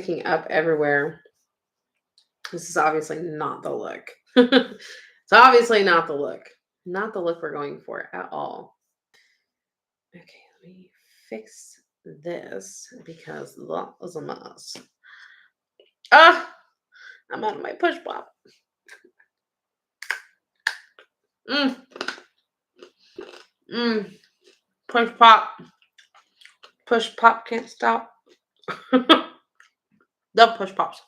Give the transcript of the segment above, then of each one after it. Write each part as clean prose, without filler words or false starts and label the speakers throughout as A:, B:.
A: Picking up everywhere. This is obviously not the look. It's obviously not the look. Not the look we're going for at all. Okay, let me fix this because that was a mess. Ah, I'm out of my push pop. Mm, mm, push pop. Push pop can't stop. Love push pops.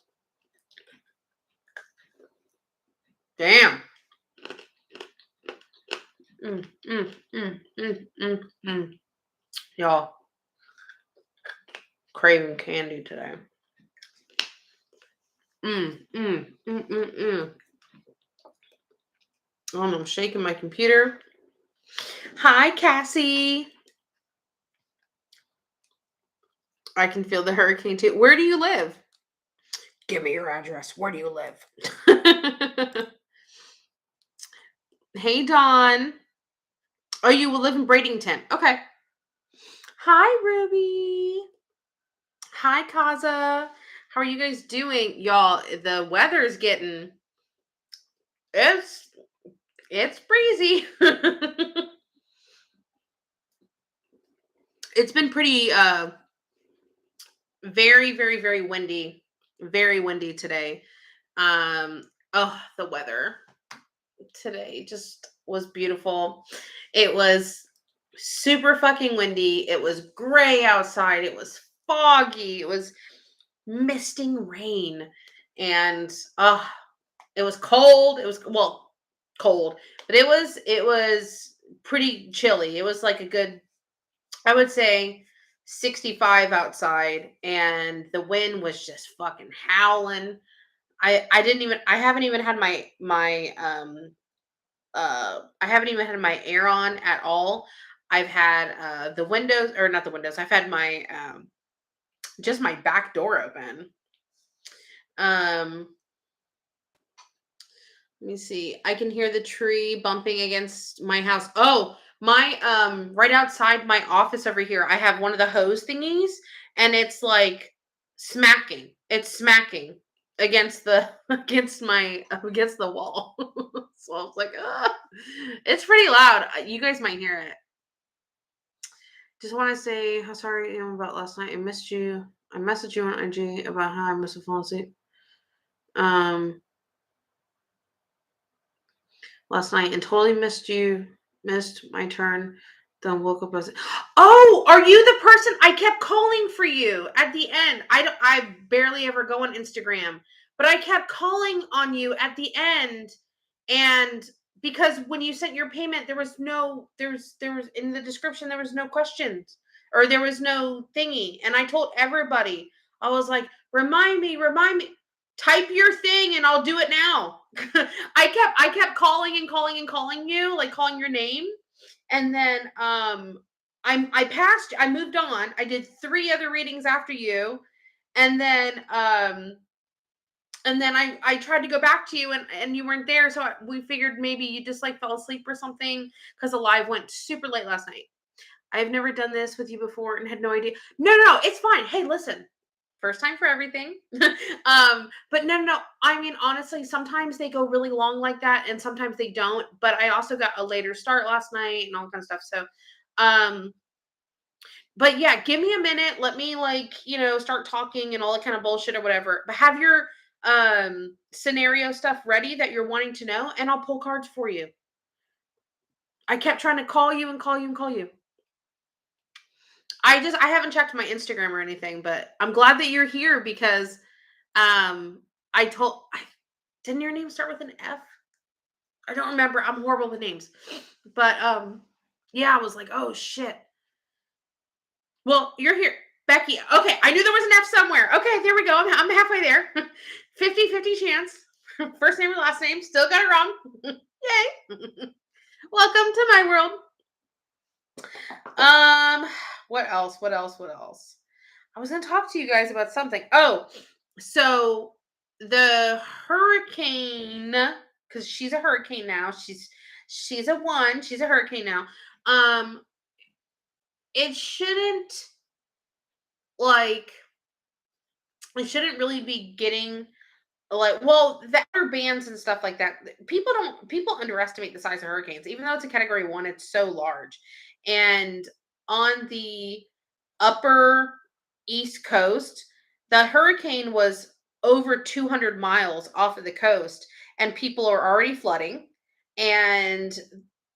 A: Damn. Mm, mm, mm. Y'all, craving candy today. Mm, mm, mm, mm, mm. Oh, and I'm shaking my computer. Hi, Cassie. I can feel the hurricane too. Where do you live? Give me your address. Where do you live? Hey, Dawn. Oh, you will live in Bradenton. Okay. Hi, Ruby. Hi, Kaza. How are you guys doing? Y'all, the weather's getting it's it's breezy. It's been pretty very, very, very windy. Very windy today. Oh, the weather today just was beautiful. It was super fucking windy. It was gray outside. It was foggy. It was misting rain. And it was cold. It was cold, but it was pretty chilly. It was like a good, I would say 65 outside, and the wind was just fucking howling. I haven't even had I haven't even had my air on at all. I've had the windows, or not the windows. I've had my just my back door open. Um Let me see. I can hear the tree bumping against my house. Oh, my right outside my office over here, I have one of the hose thingies, and it's like smacking. It's smacking against the against the wall. So I was like, ah. It's pretty loud. You guys might hear it. Just want to say how sorry I am about last night. I missed you. I messaged you on IG about how I must have fallen asleep. Um Last night and totally missed my turn. Then woke up as, oh, are you the person I kept calling for you at the end? I barely ever go on Instagram, but I kept calling on you at the end, and because when you sent your payment, there was in the description, there was no questions, or there was no thingy, and I told everybody, I was like, remind me, type your thing and I'll do it now. I kept calling and calling and calling you, like calling your name. And then I moved on. I did 3 other readings after you. And then I tried to go back to you, and you weren't there, so we figured maybe you just like fell asleep or something, cuz the live went super late last night. I've never done this with you before and had no idea. No, no, no, it's fine. Hey, listen, first time for everything. But no, no, no. I mean, honestly, sometimes they go really long like that, and sometimes they don't. But I also got a later start last night and all kind of stuff. So, um, but yeah, give me a minute. Let me start talking and all that kind of bullshit or whatever. But have your scenario stuff ready that you're wanting to know, and I'll pull cards for you. I kept trying to call you and call you and call you. I haven't checked my Instagram or anything, but I'm glad that you're here because um didn't your name start with an F? I don't remember. I'm horrible with names. But yeah, I was like, "Oh shit." Well, you're here. Becky. Okay, I knew there was an F somewhere. Okay, there we go. I'm halfway there. 50-50 chance. First name or last name. Still got it wrong. Yay. Welcome to my world. What else? What else? What else? I was going to talk to you guys about something. Oh, so the hurricane, because she's a hurricane now. She's a 1. She's a hurricane now. Um, it shouldn't, like, it shouldn't really be getting like, well, the outer bands and stuff like that. People underestimate the size of hurricanes, even though it's a category one. It's so large, and on the upper East Coast, the hurricane was over 200 miles off of the coast, and people are already flooding, and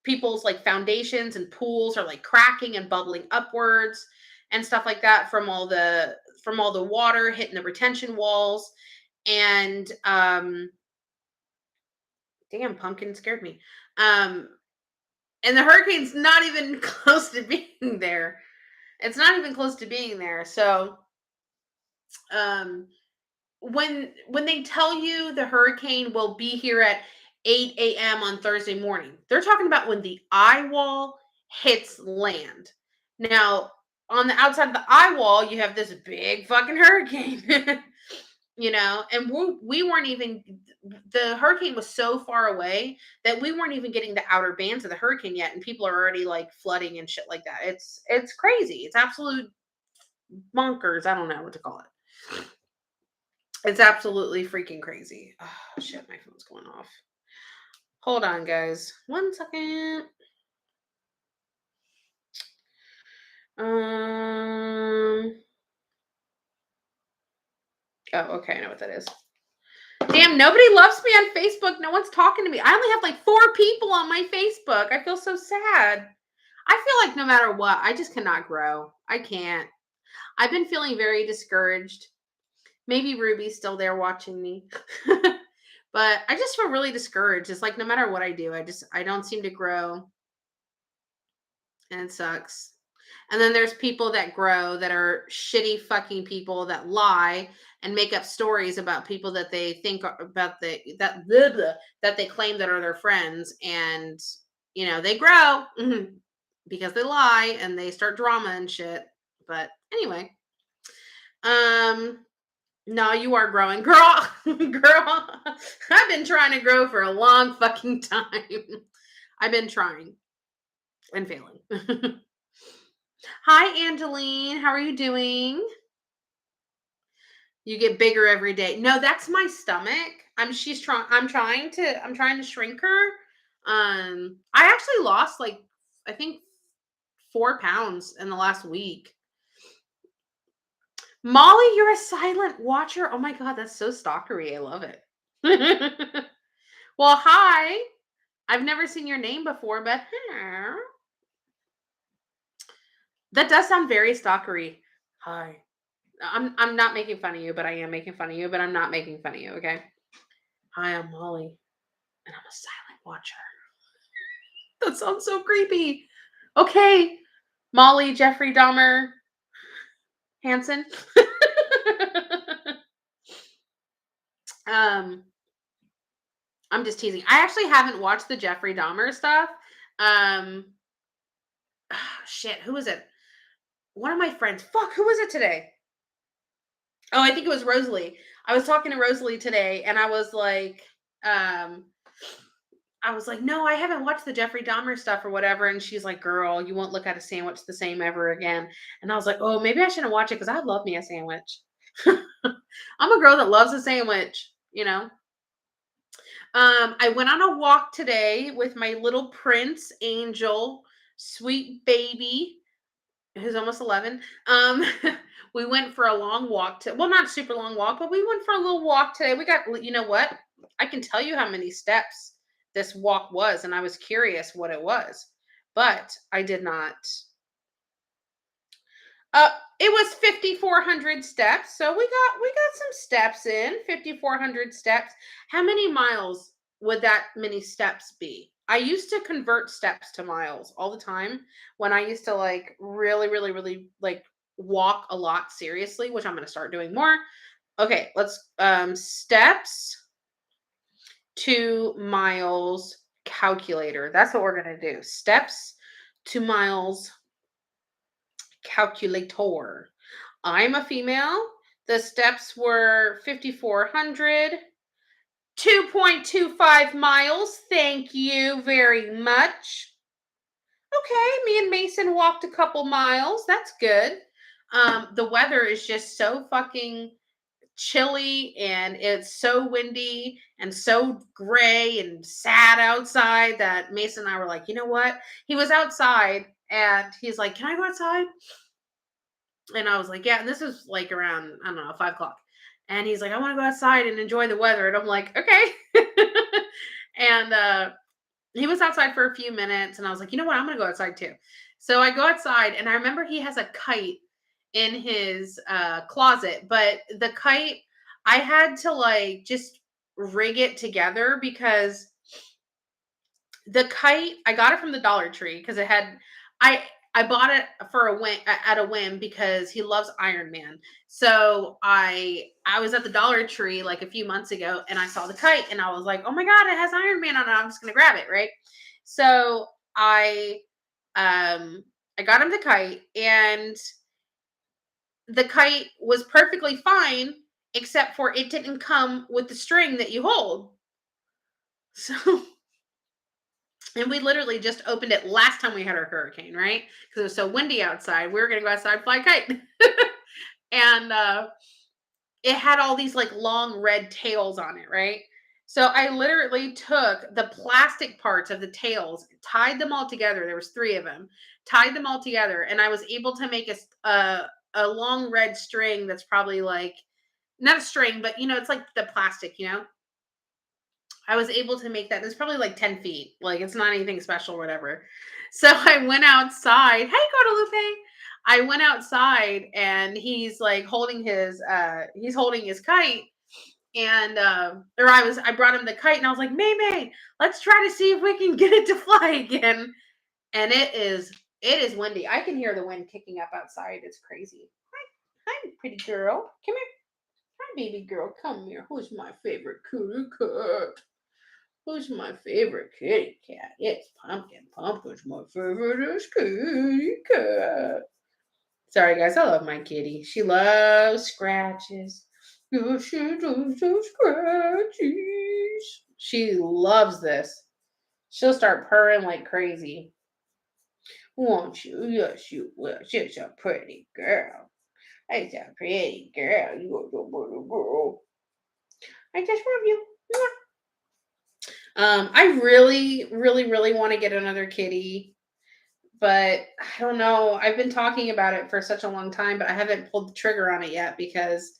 A: people's like foundations and pools are like cracking and bubbling upwards and stuff like that from all the water hitting the retention walls. And damn, pumpkin scared me. um and the hurricane's not even close to being there. It's not even close to being there. So um when they tell you the hurricane will be here at 8 a.m. on Thursday morning, they're talking about when the eye wall hits land. Now, on the outside of the eye wall, you have this big fucking hurricane. And we weren't even, the hurricane was so far away that we weren't even getting the outer bands of the hurricane yet, and people are already like flooding and shit like that. It's crazy. It's absolute bonkers. I don't know what to call it. It's absolutely freaking crazy. Oh shit, my phone's going off. Hold on, guys. 1 second. Um. Oh, okay. I know what that is. Damn, nobody loves me on Facebook. No one's talking to me. I only have like 4 people on my Facebook. I feel so sad. I feel like no matter what, I just cannot grow. I can't. I've been feeling very discouraged. Maybe Ruby's still there watching me. But I just feel really discouraged. It's like no matter what I do, I don't seem to grow, and it sucks. And then there's people that grow that are shitty fucking people that lie and make up stories about people that they think are about that blah, blah, that they claim that are their friends, and they grow because they lie and they start drama and shit. But anyway, um no, you are growing, girl. Girl, I've been trying to grow for a long fucking time. I've been trying and failing. Hi, Angeline. How are you doing? You get bigger every day. No, that's my stomach. I'm trying to shrink her. I actually lost like, I think, 4 pounds in the last week. Molly, you're a silent watcher. Oh my god, that's so stalkery. I love it. Well, hi. I've never seen your name before, but that does sound very stalkery. Hi. I'm not making fun of you, but I am making fun of you, but I'm not making fun of you, okay? Hi, I'm Molly, and I'm a silent watcher. That sounds so creepy. Okay. Molly, Jeffrey Dahmer, Hansen. um, I'm just teasing. I actually haven't watched the Jeffrey Dahmer stuff. Um, shit, who was it? One of my friends. Fuck, who was it today? Oh, I think it was Rosalie. I was talking to Rosalie today, and um, I was like, no, I haven't watched the Jeffrey Dahmer stuff or whatever. And she's like, girl, you won't look at a sandwich the same ever again. And I was like, oh, maybe I shouldn't watch it because I love me a sandwich. I'm a girl that loves a sandwich. I went on a walk today with my little prince angel, sweet baby, who's almost 11. We went for a long walk well, not super long walk, but we went for a little walk today. We got, you know what? I can tell you how many steps this walk was, and I was curious what it was, but I did not. Uh, it was 5,400 steps, so we got some steps in. 5,400 steps. How many miles would that many steps be? I used to convert steps to miles all the time when I used to like really, really, really like walk a lot seriously, which I'm going to start doing more. Okay, let's steps to miles calculator. That's what we're going to do. Steps to miles calculator. I'm a female. The steps were 5,400. 2.25 miles. Thank you very much. Okay, me and Mason walked a couple miles. That's good. The weather is just so fucking chilly and it's so windy and so gray and sad outside that Mason and I were like, you know what? He was outside and he's like, can I go outside? And I was like, yeah. And this was like around, I don't know, 5 o'clock. And he's like, I want to go outside and enjoy the weather. And I'm like, okay. And he was outside for a few minutes. And I was like, you know what? I'm going to go outside too. So I go outside and I remember he has a kite in his closet, but the kite, I had to like just rig it together because the kite, I got it from the Dollar Tree because it had I I bought it for a whim at a whim because he loves Iron Man. So I was at the Dollar Tree like a few months ago and I saw the kite and I was like, "Oh my god, it has Iron Man on it. I'm just going to grab it," right? So um I got him the kite and the kite was perfectly fine except for it didn't come with the string that you hold. So and we literally just opened it last time we had our hurricane, right? Because it was so windy outside. We were gonna go outside and fly a kite. And it had all these like long red tails on it, right? So I literally took the plastic parts of the tails, tied them all together. There was three of them, tied them all together, and I was able to make a long red string that's probably like not a string, but it's like the plastic, I was able to make that. It's probably like 10 feet. Like it's not anything special or whatever. So I went outside. Hey, Guadalupe. I went outside and he's holding his kite. And I brought him the kite and I was like, May May, let's try to see if we can get it to fly again. And it is windy. I can hear the wind kicking up outside. It's crazy. Hi, pretty girl. Come here. Hi, baby girl. Come here. Who's my favorite kitty cat? Who's my favorite kitty cat? It's Pumpkin. Pumpkin's my favorite kitty cat. Sorry, guys. I love my kitty. She loves scratches. Yes, she loves those scratches. She loves this. She'll start purring like crazy. Won't you? Yes, you will. She's a pretty girl. She's a pretty girl. You're a pretty girl. I just love you. I really, really, really want to get another kitty, but I don't know. I've been talking about it for such a long time, but I haven't pulled the trigger on it yet because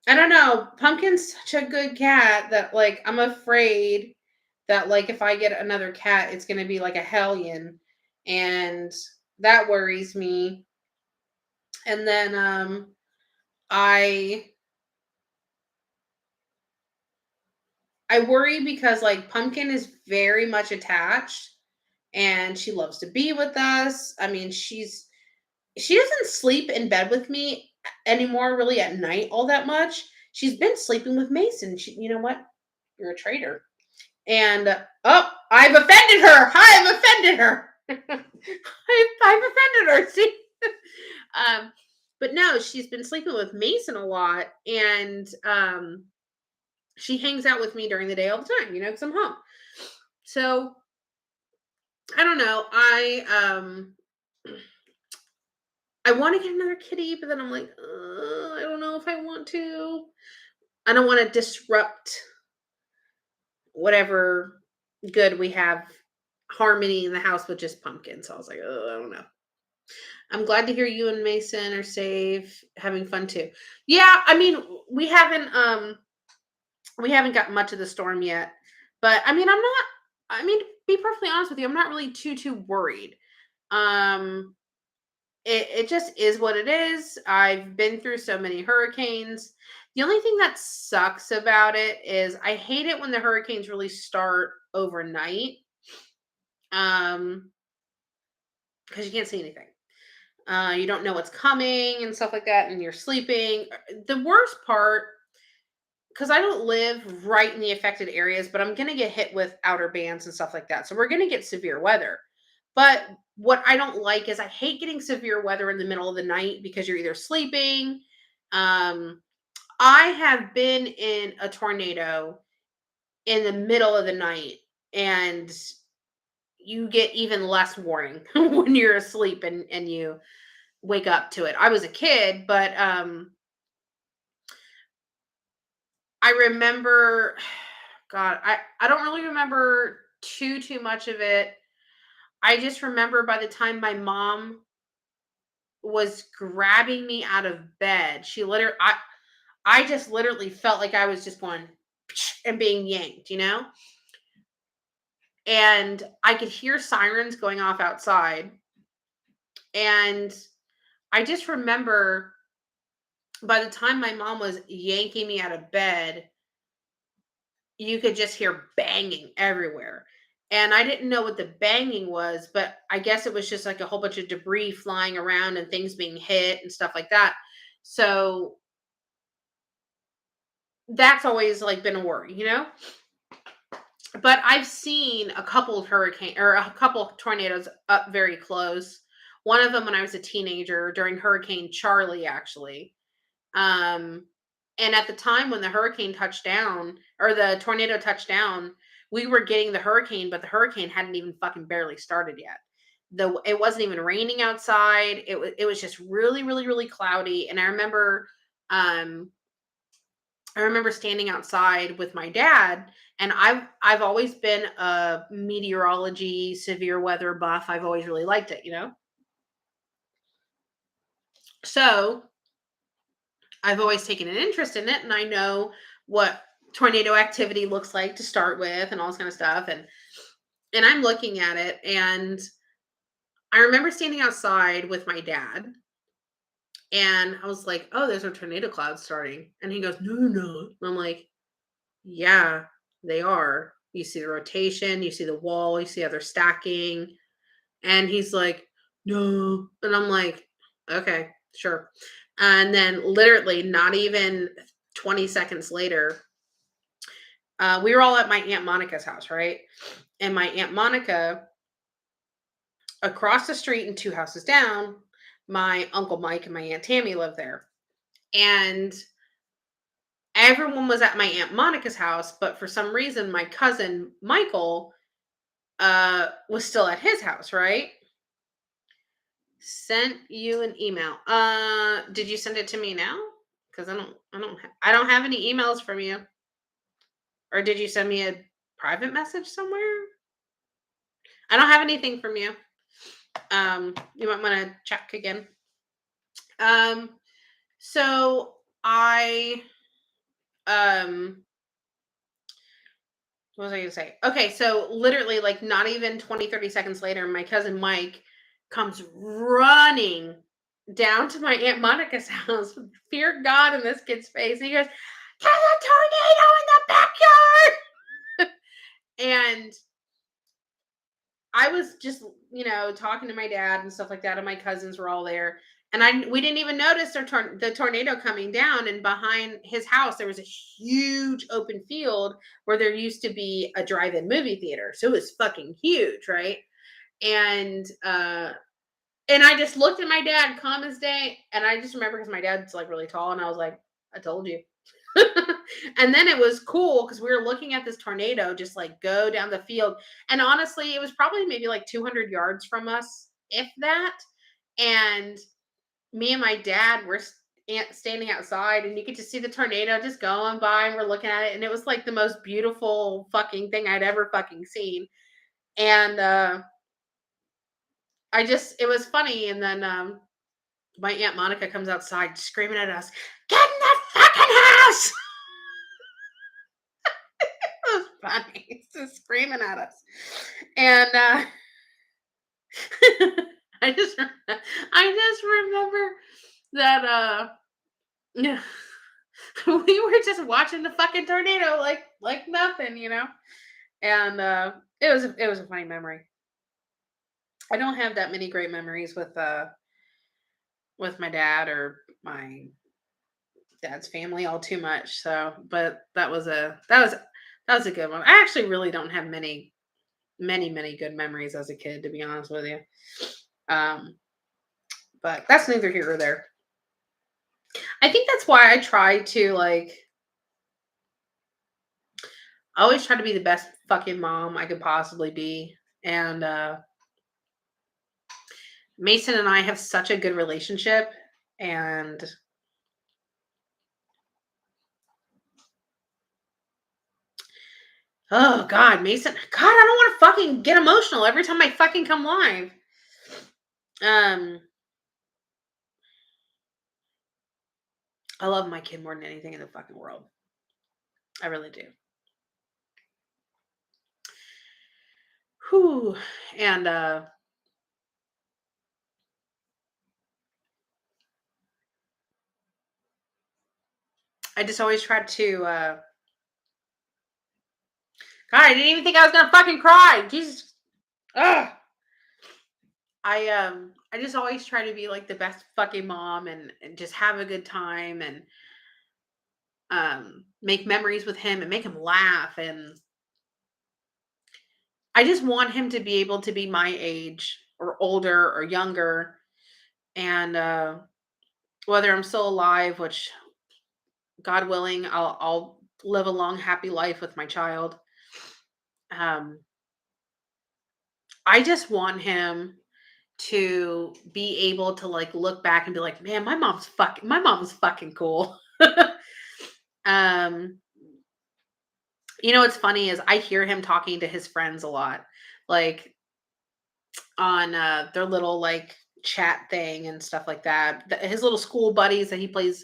A: I don't know. Pumpkin's such a good cat that like I'm afraid that like if I get another cat, it's gonna be like a hellion, and that worries me. And then I I worry because like Pumpkin is very much attached and she loves to be with us. I mean, she doesn't sleep in bed with me anymore really at night all that much. She's been sleeping with Mason. You know what? You're a traitor. And oh, I've offended her. I've offended her. I've offended her. See? um, but no, she's been sleeping with Mason a lot, and she hangs out with me during the day all the time. Because I'm home. So I don't know. I want to get another kitty, but then I'm like, I don't know if I want to. I don't want to disrupt whatever good we have harmony in the house with just Pumpkin. So I was like, I don't know. I'm glad to hear you and Mason are safe, having fun too. Yeah, I mean, we haven't got much of the storm yet. But I mean, to be perfectly honest with you, I'm not really too worried. Um it just is what it is. I've been through so many hurricanes. The only thing that sucks about it is I hate it when the hurricanes really start overnight. Um, because you can't see anything. You don't know what's coming and stuff like that, and you're sleeping. The worst part, because I don't live right in the affected areas, but I'm gonna get hit with outer bands and stuff like that. So we're gonna get severe weather. But what I don't like is I hate getting severe weather in the middle of the night because you're either sleeping. Um, I have been in a tornado in the middle of the night and you get even less warning when you're asleep and you wake up to it. I was a kid, but I remember, God, I don't really remember too much of it. I just remember by the time my mom was grabbing me out of bed, she literally I just literally felt like I was just going and being yanked, you know? And I could hear sirens going off outside. And I just remember by the time my mom was yanking me out of bed, you could just hear banging everywhere. And I didn't know what the banging was, but I guess it was just like a whole bunch of debris flying around and things being hit and stuff like that. So that's always like been a worry, you know? But I've seen a couple of hurricane or a couple of tornadoes up very close. One of them when I was a teenager during Hurricane Charlie, actually. Um, and at the time when the hurricane touched down or the tornado touched down, we were getting the hurricane, but the hurricane hadn't even fucking barely started yet. It wasn't even raining outside. It was just really, really, really cloudy. And um I remember standing outside with my dad, and I've always been a meteorology, severe weather buff. I've always really liked it, you know? So I've always taken an interest in it, and I know what tornado activity looks like to start with and all this kind of stuff. And I'm looking at it, and I remember standing outside with my dad, and I was like, "Oh, there's a tornado cloud starting." And he goes, "No, no, no." And I'm like, "Yeah, they are. You see the rotation, you see the wall, you see how they're stacking." And he's like, "No." And I'm like, "Okay, sure." And then literally not even 20 seconds later, we were all at my Aunt Monica's house, right? And my Aunt Monica, across the street and two houses down, my Uncle Mike and my Aunt Tammy lived there. And everyone was at my Aunt Monica's house, but for some reason, my cousin Michael was still at his house, right? Sent you an email. Did you send it to me now? Because I don't have any emails from you. Or did you send me a private message somewhere? I don't have anything from you. You might want to check again. Um, so I what was I gonna say? Okay, so literally like not even 20, 30 seconds later, my cousin Mike comes running down to my Aunt Monica's house with fear God in this kid's face. And he goes, "There's a tornado in the backyard!" And I was just, talking to my dad and stuff like that, and my cousins were all there. And we didn't even notice the tornado coming down. And behind his house, there was a huge open field where there used to be a drive-in movie theater. So it was fucking huge, right? And and I just looked at my dad, calm as day, and I just remember because my dad's like really tall, and I was like, "I told you." And then it was cool because we were looking at this tornado just like go down the field. And honestly, it was probably maybe like 200 yards from us, if that. And me and my dad were standing outside, and you could just see the tornado just going by, and we're looking at it. And it was like the most beautiful fucking thing I'd ever fucking seen. And it was funny. And then my Aunt Monica comes outside screaming at us, "Get in that fucking house!" It was funny. He's just screaming at us. And I just I just remember that yeah, we were just watching the fucking tornado like nothing, you know? And it was a funny memory. I don't have that many great memories with my dad or my dad's family all too much. So, but that was a good one. I actually really don't have many good memories as a kid, to be honest with you. Um, but that's neither here or there. I think that's why I always try to be the best fucking mom I could possibly be. And Mason and I have such a good relationship, and Oh God, Mason. God, I don't want to fucking get emotional every time I fucking come live. Um, I love my kid more than anything in the fucking world. I really do. Whew. And I just always tried to God, I didn't even think I was gonna fucking cry. Jesus. Ugh. I just always try to be like the best fucking mom and just have a good time and make memories with him and make him laugh, and I just want him to be able to be my age or older or younger, and whether I'm still alive, which God willing, I'll live a long happy life with my child. Um I just want him to be able to like look back and be like, "Man, my mom's fucking cool." um what's funny is I hear him talking to his friends a lot, like on their little like chat thing and stuff like that. His little school buddies that he plays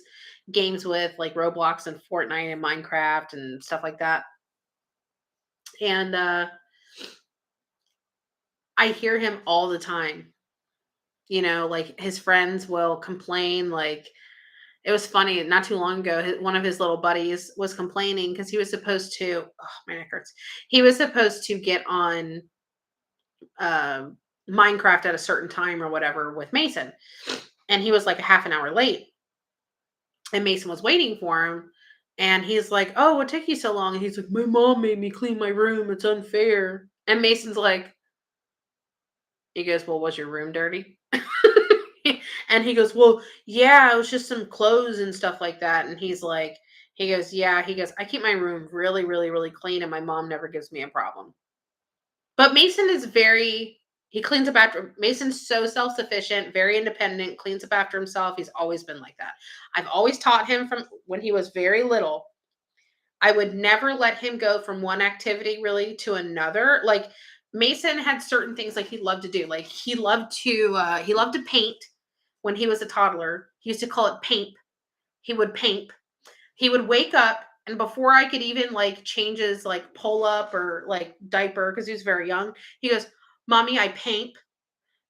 A: games with, like Roblox and Fortnite and Minecraft and stuff like that. And I hear him all the time. Like his friends will complain. Like it was funny. Not too long ago, one of his little buddies was complaining because he was supposed to. Oh, my neck hurts. He was supposed to get on um Minecraft at a certain time or whatever with Mason, and he was like a half an hour late. And Mason was waiting for him, and he's like, "Oh, what took you so long?" And he's like, "My mom made me clean my room. It's unfair." And Mason's like, he goes, "Well, was your room dirty?" And he goes, "Well, yeah, it was just some clothes and stuff like that." And he goes, "Yeah." He goes, "I keep my room really, really, really clean, and my mom never gives me a problem." But Mason is he cleans up after. Mason's so self sufficient, very independent, cleans up after himself. He's always been like that. I've always taught him from when he was very little. I would never let him go from one activity really to another. Like Mason had certain things like he loved to do. Like he loved to paint when he was a toddler. He used to call it paint. He would paint. He would wake up and before I could even like change his like pull up or like diaper because he was very young, he goes, "Mommy, I paint."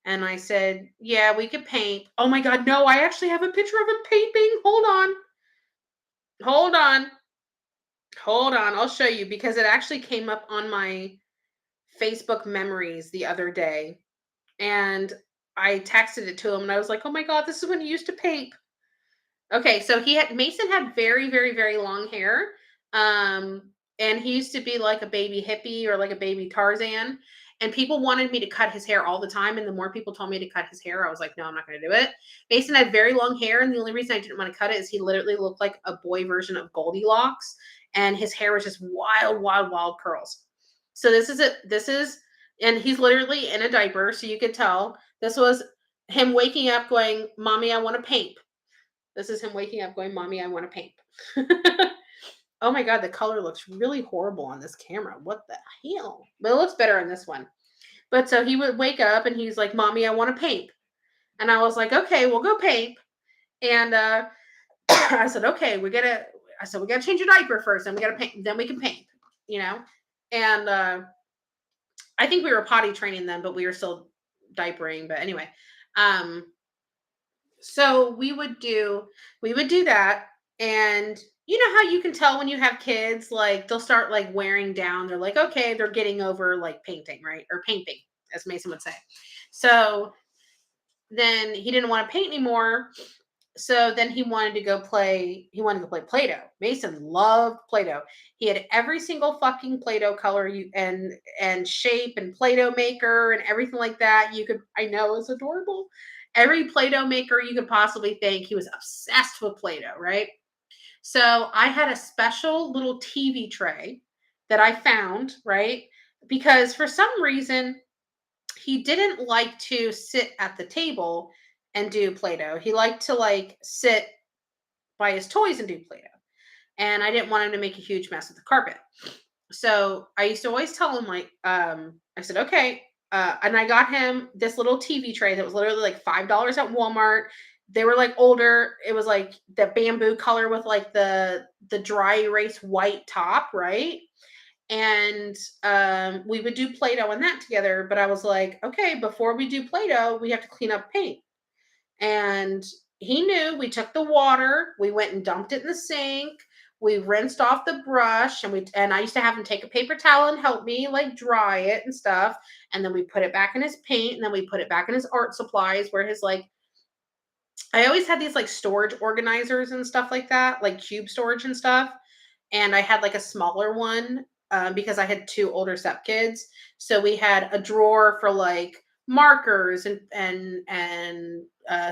A: And I said, "Yeah, we could paint." "Oh my god, no, I actually have a picture of him painting. Hold on. Hold on. Hold on. I'll show you because it actually came up on my Facebook memories the other day, and I texted it to him, and I was like, "Oh my god, this is when he used to paint." Okay, so Mason had very, very, very long hair, and he used to be like a baby hippie or like a baby Tarzan. And people wanted me to cut his hair all the time. And the more people told me to cut his hair, I was like, "No, I'm not going to do it." Mason had very long hair, and the only reason I didn't want to cut it is he literally looked like a boy version of Goldilocks, and his hair was just wild, wild, wild curls. So this is it. And he's literally in a diaper, so you could tell this was him waking up, going, "Mommy, I want to paint." This is him waking up going, "Mommy, I want to paint." Oh my god, the color looks really horrible on this camera. What the hell? But it looks better on this one. But so he would wake up and he's like, "Mommy, I want to paint." And I was like, "Okay, we'll go paint." And I said, "Okay, we gotta change your diaper first, and we gotta paint, then we can paint, you know? And I think we were potty training them, but we were still diapering. But anyway, um, so we would do that, and you know how you can tell when you have kids, like they'll start like wearing down. They're like, okay, they're getting over like painting, right? Or painting, as Mason would say. So then he didn't want to paint anymore. So then he wanted to go play Play-Doh. Mason loved Play-Doh. He had every single fucking Play-Doh color and shape and Play-Doh maker and everything like that. I know it's adorable. Every Play-Doh maker you could possibly think. He was obsessed with Play-Doh, right? So I had a special little TV tray that I found, right? Because for some reason he didn't like to sit at the table and do Play-Doh. He liked to like sit by his toys and do Play-Doh. And I didn't want him to make a huge mess with the carpet. So I used to always tell him like, I said, okay. And I got him this little TV tray that was literally like $5 at Walmart. They were like older. It was like the bamboo color with like the dry erase white top, right? And we would do Play-Doh and that together. But I was like, okay, before we do Play-Doh, we have to clean up paint. And he knew. We took the water, we went and dumped it in the sink, we rinsed off the brush, and I used to have him take a paper towel and help me like dry it and stuff. And then we put it back in his paint, and then we put it back in his art supplies where his like I always had these like storage organizers and stuff like that, like cube storage and stuff. And I had like a smaller one because I had two older stepkids. So we had a drawer for like markers and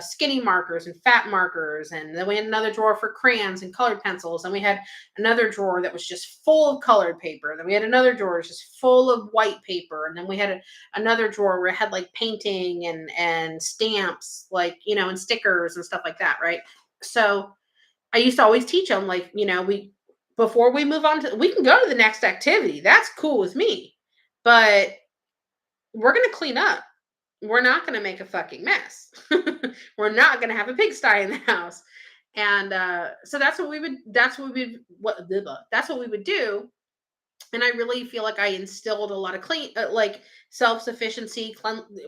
A: skinny markers and fat markers, and then we had another drawer for crayons and colored pencils, and we had another drawer that was just full of colored paper. Then we had another drawer just full of white paper, and then we had another drawer where it had like painting and stamps, like and stickers and stuff like that, right? So I used to always teach them, like, we before we move on to we can go to the next activity. That's cool with me. But we're going to clean up. We're not going to make a fucking mess. We're not going to have a pigsty in the house. And so that's what we would do. And I really feel like I instilled a lot of like self-sufficiency,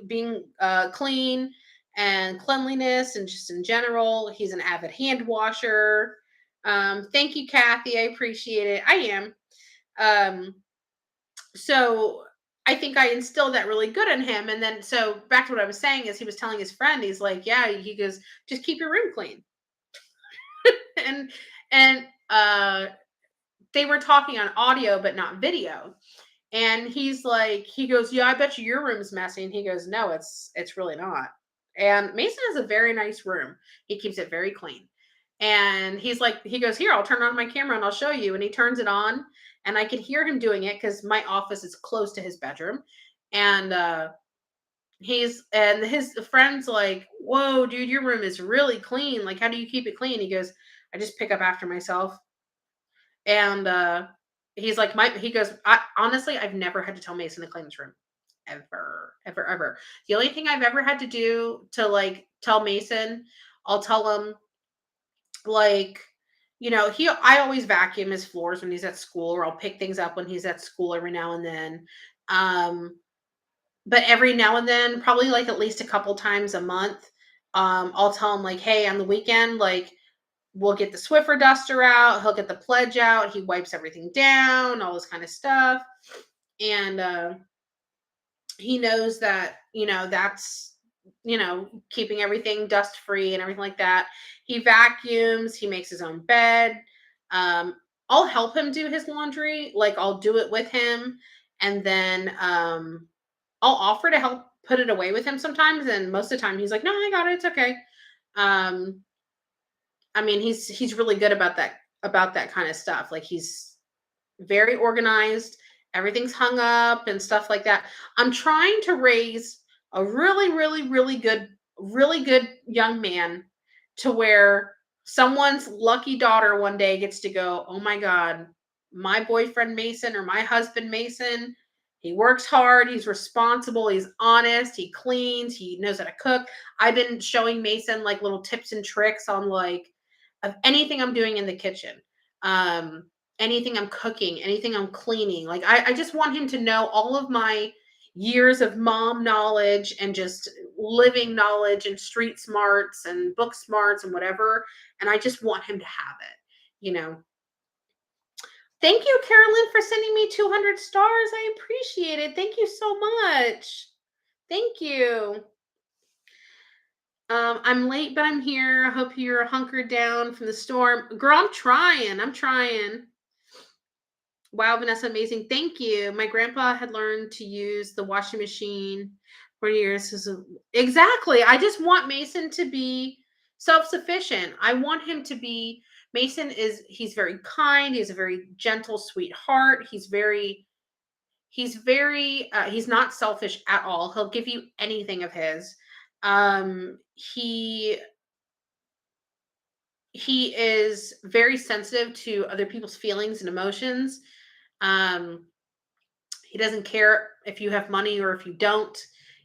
A: being clean and cleanliness, and just in general. He's an avid hand washer. Thank you, Kathy. I appreciate it. I am. Um, so I think I instilled that really good in him. And then, so back to what I was saying is, he was telling his friend, he's like, yeah, he goes, just keep your room clean. and and they were talking on audio but not video. And he goes, yeah, I bet you your room's messy. And he goes, no, it's really not. And Mason has a very nice room. He keeps it very clean. And he goes, here, I'll turn on my camera and I'll show you. And he turns it on, and I could hear him doing it because my office is close to his bedroom. And his friend's like, whoa, dude, your room is really clean. Like, how do you keep it clean? He goes, I just pick up after myself. And he's like, he goes, honestly, I've never had to tell Mason to clean his room. Ever, ever, ever. The only thing I've ever had to do to like tell Mason, I'll tell him, like, I always vacuum his floors when he's at school, or I'll pick things up when he's at school every now and then. Um, but every now and then, probably like at least a couple times a month, I'll tell him like, hey, on the weekend, like, we'll get the Swiffer duster out, he'll get the pledge out, he wipes everything down, all this kind of stuff. And he knows that, that's, keeping everything dust free and everything like that. He vacuums, he makes his own bed. Um, I'll help him do his laundry, like I'll do it with him, and then I'll offer to help put it away with him sometimes, and most of the time he's like, no, I got it, it's okay. Um, I mean, he's really good about that kind of stuff. Like, he's very organized. Everything's hung up and stuff like that. I'm trying to raise a really, really, really good young man, to where someone's lucky daughter one day gets to go, oh my God, my boyfriend Mason, or my husband Mason, he works hard, he's responsible, he's honest, he cleans, he knows how to cook. I've been showing Mason like little tips and tricks on like of anything I'm doing in the kitchen. Um, Anything I'm cooking, anything I'm cleaning. Like, I just want him to know all of my years of mom knowledge and just living knowledge and street smarts and book smarts and whatever. And I just want him to have it. Thank you, Carolyn, for sending me 200 stars. I appreciate it. Thank you so much. Thank you. I'm late, but I'm here. I hope you're hunkered down from the storm. Girl, I'm trying. I'm trying. Wow, Vanessa, amazing. Thank you. My grandpa had learned to use the washing machine for years. Exactly. I just want Mason to be self-sufficient. I want him to be he's very kind. He's a very gentle, sweet heart. He's not selfish at all. He'll give you anything of his. He is very sensitive to other people's feelings and emotions. Um, he doesn't care if you have money or if you don't.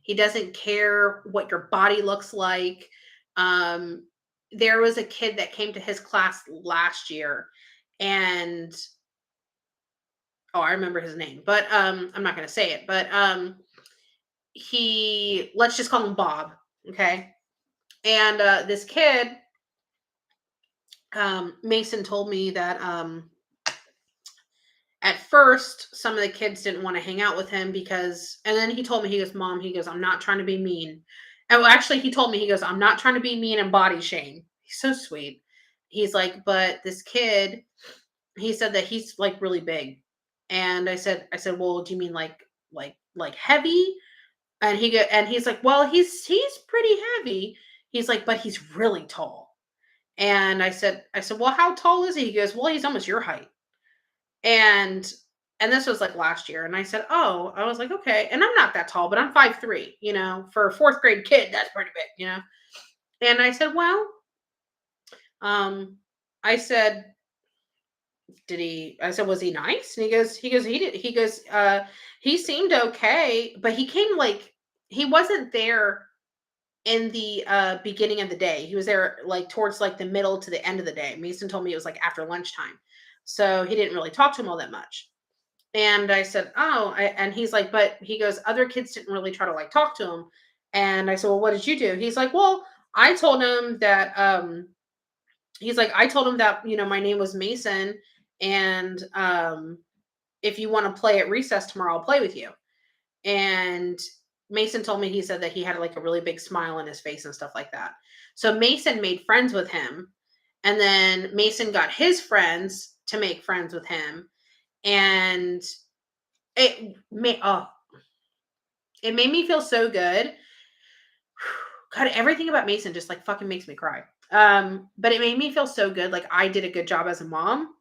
A: He doesn't care what your body looks like. Um, there was a kid that came to his class last year, and oh, I remember his name, but I'm not going to say it. But he let's just call him Bob, okay? And this kid, Mason told me that at first some of the kids didn't want to hang out with him because, and then he told me, he goes, Mom, he goes, I'm not trying to be mean. And well, actually, he told me, he goes, I'm not trying to be mean and body shame. He's so sweet. He's like, but this kid, he said that he's like really big. And I said, well, do you mean like heavy? And he's like, well, he's pretty heavy. He's like, but he's really tall. And I said, well, how tall is he? He goes, well, he's almost your height. And this was like last year. And I said, oh, I was like, okay. And I'm not that tall, but I'm 5'3", for a fourth grade kid, that's pretty big. And I said, well, um, I said, I said, was he nice? And he did. He seemed okay, but he came like, he wasn't there in the beginning of the day. He was there like towards like the middle to the end of the day. Mason told me it was like after lunchtime. So he didn't really talk to him all that much. And I said, oh, and he's like, but he goes, other kids didn't really try to like talk to him. And I said, well, what did you do? He's like, well, I told him that, he's like, I told him that, my name was Mason. And if you want to play at recess tomorrow, I'll play with you. And Mason told me, he said that he had like a really big smile on his face and stuff like that. So Mason made friends with him. And then Mason got his friends to make friends with him. And it made it made me feel so good. God, everything about Mason just like fucking makes me cry. But it made me feel so good. Like I did a good job as a mom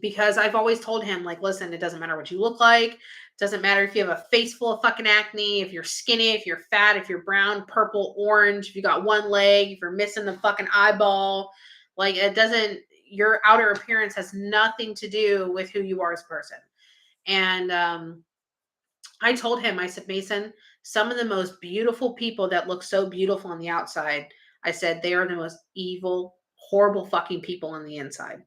A: because I've always told him, like, listen, it doesn't matter what you look like. It doesn't matter if you have a face full of fucking acne, if you're skinny, if you're fat, if you're brown, purple, orange, if you got one leg, if you're missing the fucking eyeball. Like, it doesn't, your outer appearance has nothing to do with who you are as a person. And I told him, I said, Mason, some of the most beautiful people that look so beautiful on the outside, I said, they are the most evil, horrible fucking people on the inside.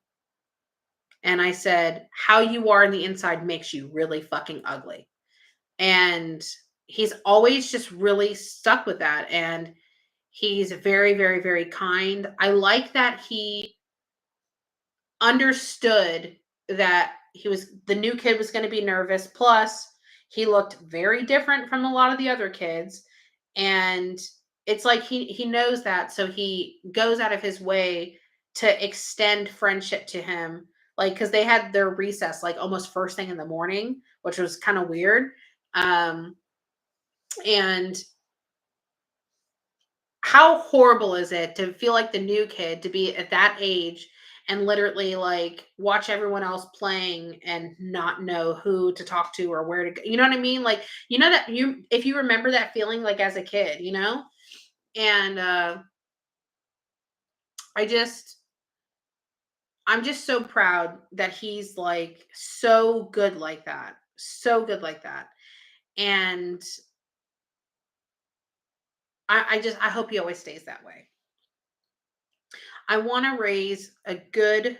A: And I said, how you are on the inside makes you really fucking ugly. And he's always just really stuck with that. And he's very, very, very kind. I like that he understood that the new kid was going to be nervous. Plus, he looked very different from a lot of the other kids. And it's like he knows that. So he goes out of his way to extend friendship to him. Like, because they had their recess like almost first thing in the morning, which was kind of weird. Um, and how horrible is it to feel like the new kid to be at that age and literally like watch everyone else playing and not know who to talk to or where to go? You know what I mean? Like, that if you remember that feeling like as a kid. And I just I'm just so proud that he's like so good like that. So good like that. And I hope he always stays that way. I want to raise a good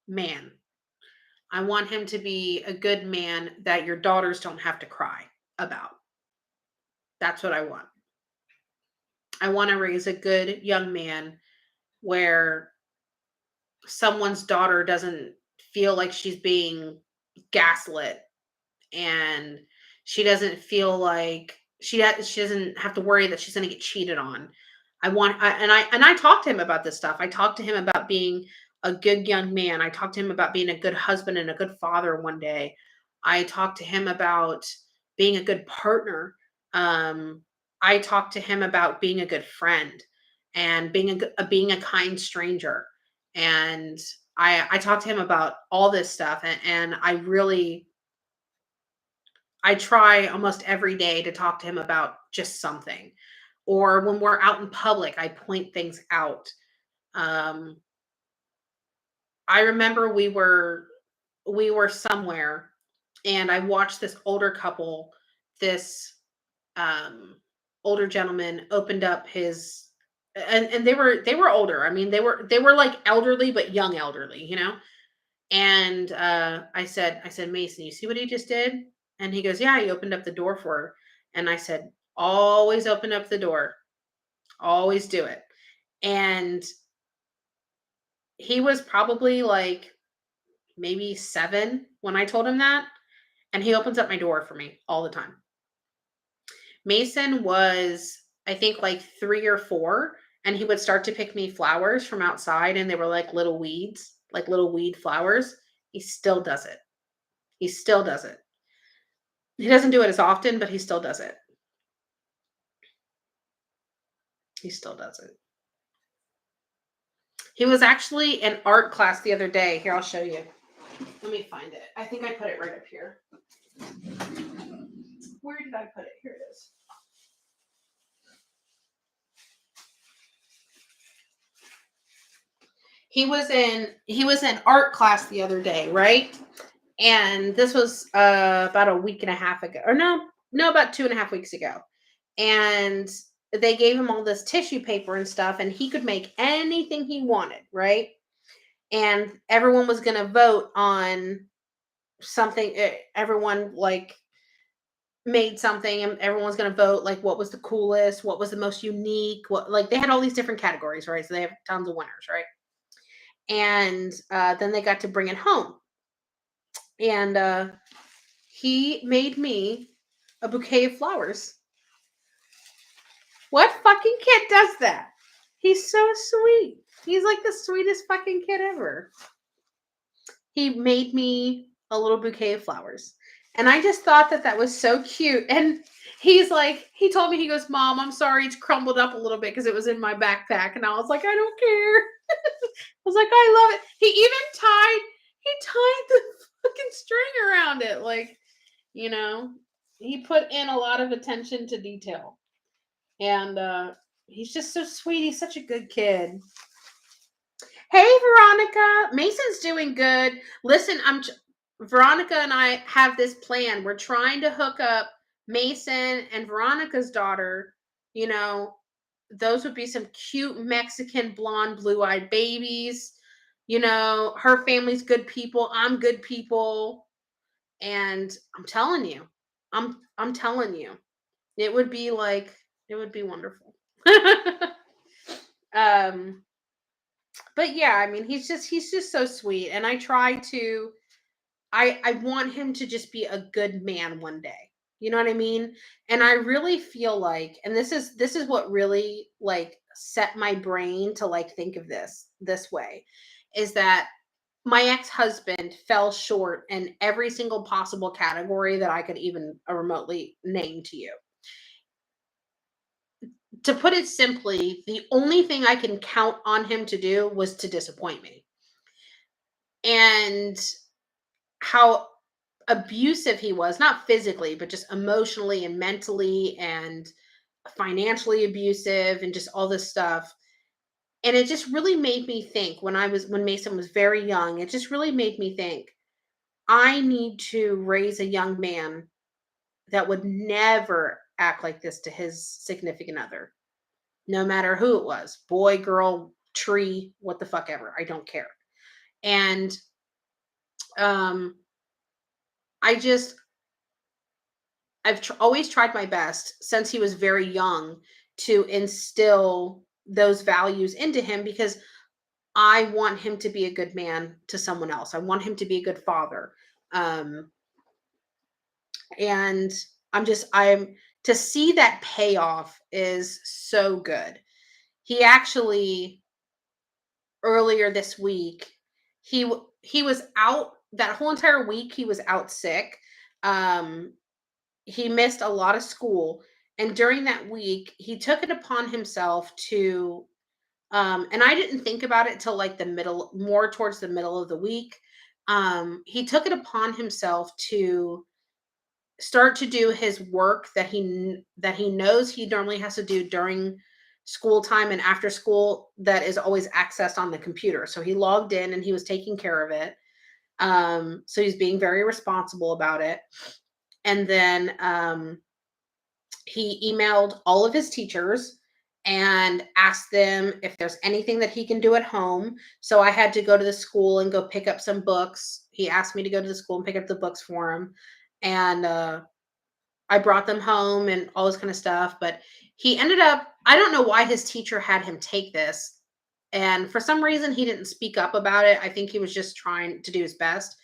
A: man. I want him to be a good man that your daughters don't have to cry about. That's what I want. I want to raise a good young man where someone's daughter doesn't feel like she's being gaslit, and she doesn't feel like she doesn't have to worry that she's going to get cheated on. And I talked to him about this stuff. I talked to him about being a good young man. I talked to him about being a good husband and a good father one day. I talked to him about being a good partner. Um, I talked to him about being a good friend and being a kind stranger. And I talked to him about all this stuff, and I try almost every day to talk to him about just something. Or when we're out in public, I point things out. Um, I remember we were we were somewhere and I watched this older couple, this um older gentleman opened up his, and they were older. I mean, they were like elderly but young elderly, you know? And I said, Mason, you see what he just did? And he goes, yeah, he opened up the door for her. And I said, always open up the door. Always do it. And he was probably like maybe 7 when I told him that. And he opens up my door for me all the time. Mason was, I think, like 3 or 4, and he would start to pick me flowers from outside, and they were like little weeds, like little weed flowers. He still does it. He still does it. He doesn't do it as often, but he still does it. He still does it. He was actually in art class the other day. Here, I'll show you. Let me find it. I think I put it right up here. Where did I put it? Here it is. He was in art class the other day, right? And this was about a week and a half ago, or no, about 2.5 weeks ago. And they gave him all this tissue paper and stuff, and he could make anything he wanted, right? And everyone was going to vote on something. Everyone like made something, and everyone's going to vote like what was the coolest, what was the most unique, what, like, they had all these different categories, right? So they have tons of winners, right? And then they got to bring it home, and he made me a bouquet of flowers. What fucking kid does that? He's so sweet. He's like the sweetest fucking kid ever. He made me a little bouquet of flowers. And I just thought that that was so cute. And he's like, he told me, he goes, Mom, I'm sorry it's crumbled up a little bit because it was in my backpack. And I was like, I don't care. I was like, I love it. He tied the fucking string around it. Like, you know, he put in a lot of attention to detail. And he's just so sweet. He's such a good kid. Hey, Veronica. Mason's doing good. Listen, Veronica and I have this plan. We're trying to hook up Mason and Veronica's daughter. You know, those would be some cute Mexican blonde, blue-eyed babies. You know, her family's good people. I'm good people. And I'm telling you, I'm telling you, it would be like, it would be wonderful. um but yeah, I mean, he's just so sweet, and I want him to just be a good man one day. You know what I mean? And I really feel like, and this is what really like set my brain to like think of this way, is that my ex-husband fell short in every single possible category that I could even remotely name to you. To put it simply, the only thing I can count on him to do was to disappoint me. And how abusive he was, not physically, but just emotionally and mentally and financially abusive and just all this stuff. And it just really made me think, when Mason was very young, it just really made me think, I need to raise a young man that would never act like this to his significant other, no matter who it was, boy, girl, tree, what the fuck ever. I don't care. And um I just always tried my best since he was very young to instill those values into him, because I want him to be a good man to someone else. I want him to be a good father. Um and I'm to see that payoff is so good. He actually, earlier this week, he was out that whole entire week. He was out sick. Um, he missed a lot of school, and during that week, he took it upon himself to. And I didn't think about it till like the middle, more towards the middle of the week. He took it upon himself to start to do his work that he knows he normally has to do during school time and after school, that is always accessed on the computer. So he logged in and he was taking care of it. So he's being very responsible about it. And then he emailed all of his teachers and asked them if there's anything that he can do at home. So I had to go to the school and go pick up some books. He asked me to go to the school and pick up the books for him. And I brought them home and all this kind of stuff. But he ended up, I don't know why his teacher had him take this. And for some reason, he didn't speak up about it. I think he was just trying to do his best.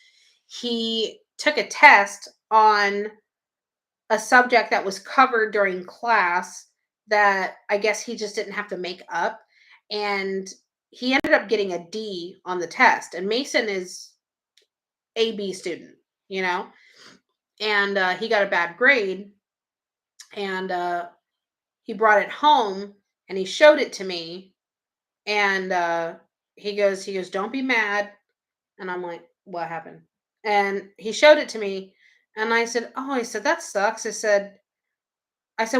A: He took a test on a subject that was covered during class that I guess he just didn't have to make up. And he ended up getting a D on the test. And Mason is a B student, you know, and he got a bad grade. And he brought it home and he showed it to me. And he goes, don't be mad. And I'm like, what happened? And he showed it to me. And I said, oh, I said, that sucks. I said,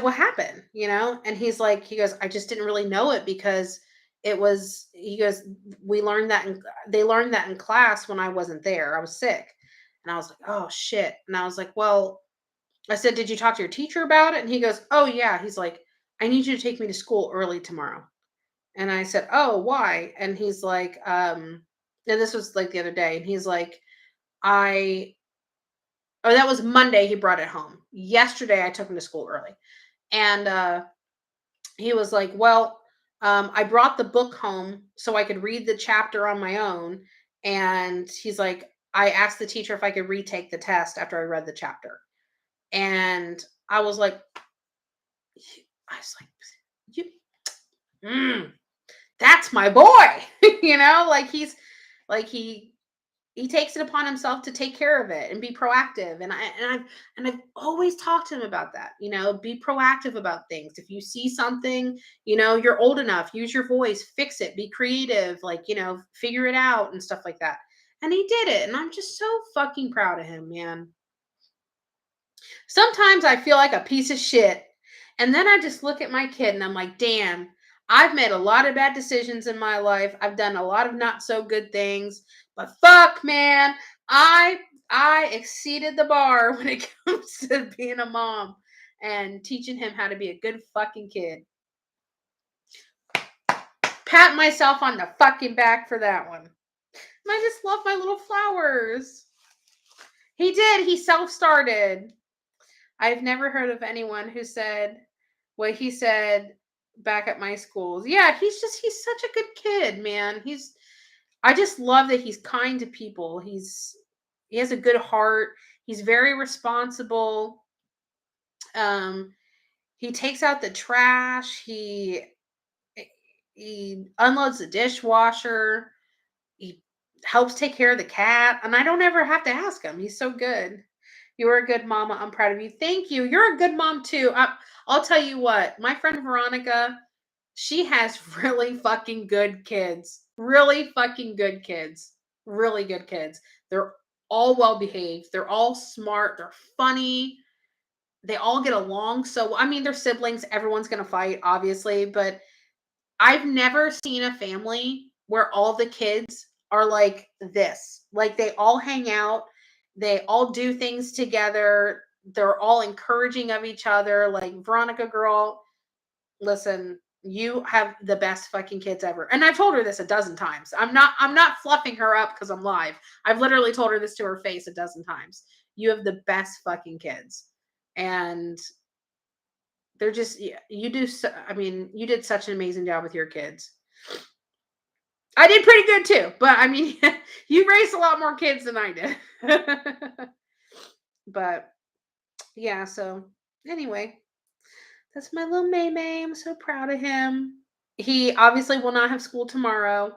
A: what happened? You know? And he goes, I just didn't really know it because he goes, they learned that in class when I wasn't there. I was sick. And I was like, oh shit. And I was like, well, I said, did you talk to your teacher about it? And he goes, oh yeah. He's like, I need you to take me to school early tomorrow. And I said, oh, why? And he's like, and this was like the other day. And he's like, I, oh, that was Monday. He brought it home. Yesterday, I took him to school early. And he was like, well, I brought the book home so I could read the chapter on my own. And he's like, I asked the teacher if I could retake the test after I read the chapter. And I was like, you, mm, that's my boy. You know, like he takes it upon himself to take care of it and be proactive. And I've always talked to him about that. You know, be proactive about things. If you see something, you know, you're old enough, use your voice, fix it, be creative, like, you know, figure it out and stuff like that. And he did it, and I'm just so fucking proud of him, man. Sometimes I feel like a piece of shit. And then I just look at my kid and I'm like, damn, I've made a lot of bad decisions in my life. I've done a lot of not so good things. But fuck, man, I I exceeded the bar when it comes to being a mom and teaching him how to be a good fucking kid. Pat myself on the fucking back for that one. And I just love my little flowers. He did. He self-started. I've never heard of anyone who said what he said back at my schools. Yeah, he's such a good kid, man. I just love that he's kind to people. He has a good heart. He's very responsible. Um he takes out the trash. He unloads the dishwasher. He helps take care of the cat, and I don't ever have to ask him. He's so good. You're a good mama. I'm proud of you. Thank you. You're a good mom too. I'll tell you what, my friend Veronica, she has really fucking good kids. Really fucking good kids. Really good kids. They're all well behaved. They're all smart. They're funny. They all get along. So, I mean, they're siblings. Everyone's going to fight, obviously. But I've never seen a family where all the kids are like this. Like they all hang out, they all do things together, they're all encouraging of each other. Like, Veronica girl, listen, you have the best fucking kids ever. And I've told her this a dozen times. I'm not fluffing her up because I'm live. I've literally told her this to her face a dozen times. You have the best fucking kids. And they're just, yeah, you do so, I mean, you did such an amazing job with your kids. I did pretty good too, but I mean, you raised a lot more kids than I did. But yeah, so anyway, that's my little May May. I'm so proud of him. He obviously will not have school tomorrow.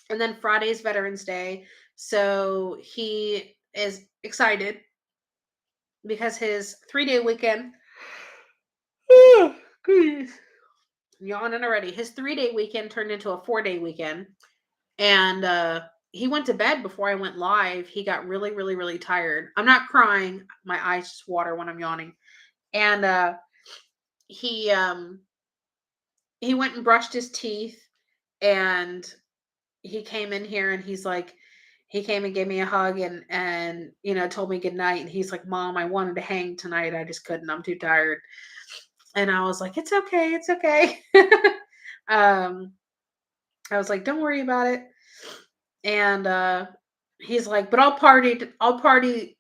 A: And then Friday is Veterans Day. So he is excited because his 3-day weekend. Yawning already. His 3-day weekend turned into a 4-day weekend. And he went to bed before I went live. He got really, really, really tired. I'm not crying. My eyes just water when I'm yawning. And he went and brushed his teeth, and he came in here and he came and gave me a hug and told me good night. And he's like, "Mom, I wanted to hang tonight. I just couldn't. I'm too tired." And I was like, "It's okay. It's okay." um, I was like, "Don't worry about it." And he's like, "But I'll party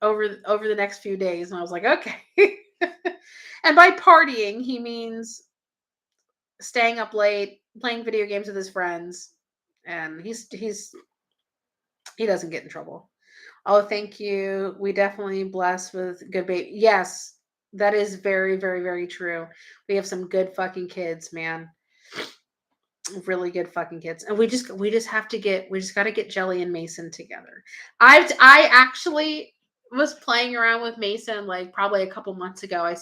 A: over the next few days." And I was like, "Okay." And by partying, he means staying up late, playing video games with his friends, and he doesn't get in trouble. Oh, thank you. We definitely blessed with good baby. Yes, that is very, very, very true. We have some good fucking kids, man. Really good fucking kids. And we just got to get Jelly and Mason together. I actually was playing around with Mason like probably a couple months ago.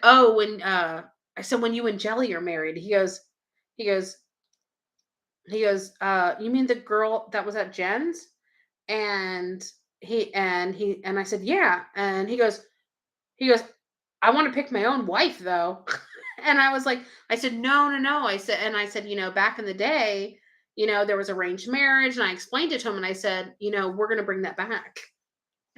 A: "Oh, when you and Jelly are married." He goes, "You mean the girl that was at Jen's?" And I said, "Yeah." And he goes, "I want to pick my own wife though." And I said, "No, no, no." I said, back in the day, there was arranged marriage. And I explained it to him and I said, "We're going to bring that back."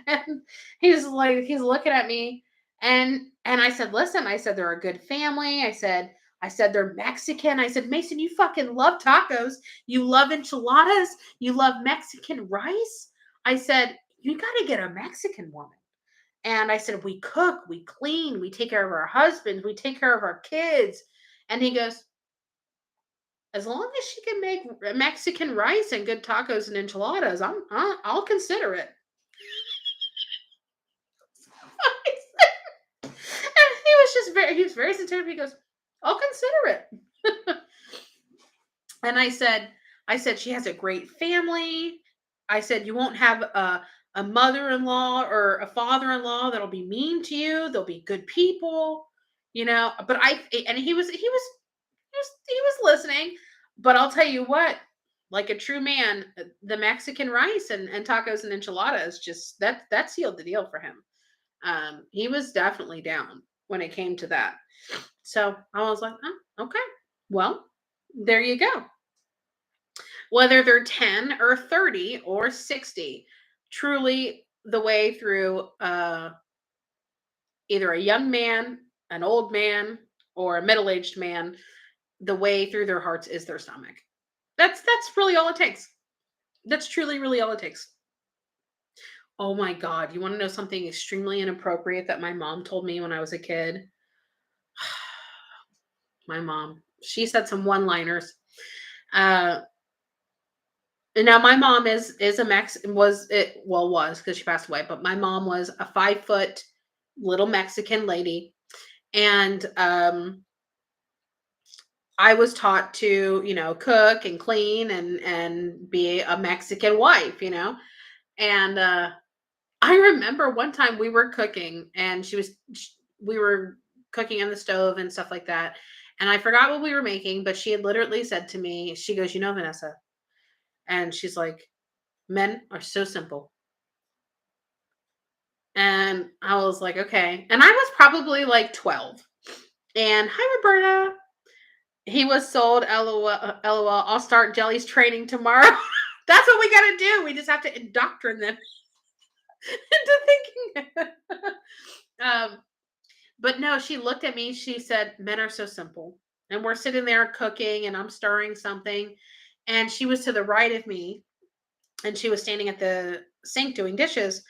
A: And he's looking at me and I said, "Listen," I said, "they're a good family." I said they're Mexican. I said, "Mason, you fucking love tacos. You love enchiladas. You love Mexican rice." I said, "You got to get a Mexican woman." And I said, "We cook, we clean, we take care of our husbands, we take care of our kids." And he goes, "As long as she can make Mexican rice and good tacos and enchiladas, I'll consider it." And he was very sincere. He goes, "I'll consider it." And I said, "She has a great family." I said, "You won't have a mother-in-law or a father-in-law that'll be mean to you. They'll be good people, But and he was listening. But I'll tell you what, like a true man, the Mexican rice and tacos and enchiladas just that sealed the deal for him. He was definitely down when it came to that. So I was like, "Oh, okay. Well, there you go." Whether they're 10 or 30 or 60, truly the way through either a young man, an old man, or a middle-aged man, the way through their hearts is their stomach. That's really all it takes. That's truly really all it takes. Oh my god, you want to know something extremely inappropriate that my mom told me when I was a kid? My mom. She said some one-liners. Uh and now my mom is a Mex was it well was because she passed away, but my mom was a 5 foot little Mexican lady. And I was taught to, cook and clean and be a Mexican wife. And I remember one time we were cooking and we were cooking on the stove and stuff like that. And I forgot what we were making, but she had literally said to me, she goes, "Vanessa," and she's like, "Men are so simple." And I was like, "Okay." And I was probably like 12. And "Hi, Roberta." He was sold. LOL. LOL. "I'll start Jelly's training tomorrow." That's what we got to do. We just have to indoctrinate them into thinking. um, but no, she looked at me. She said, "Men are so simple." And we're sitting there cooking and I'm stirring something. And she was to the right of me and she was standing at the sink doing dishes.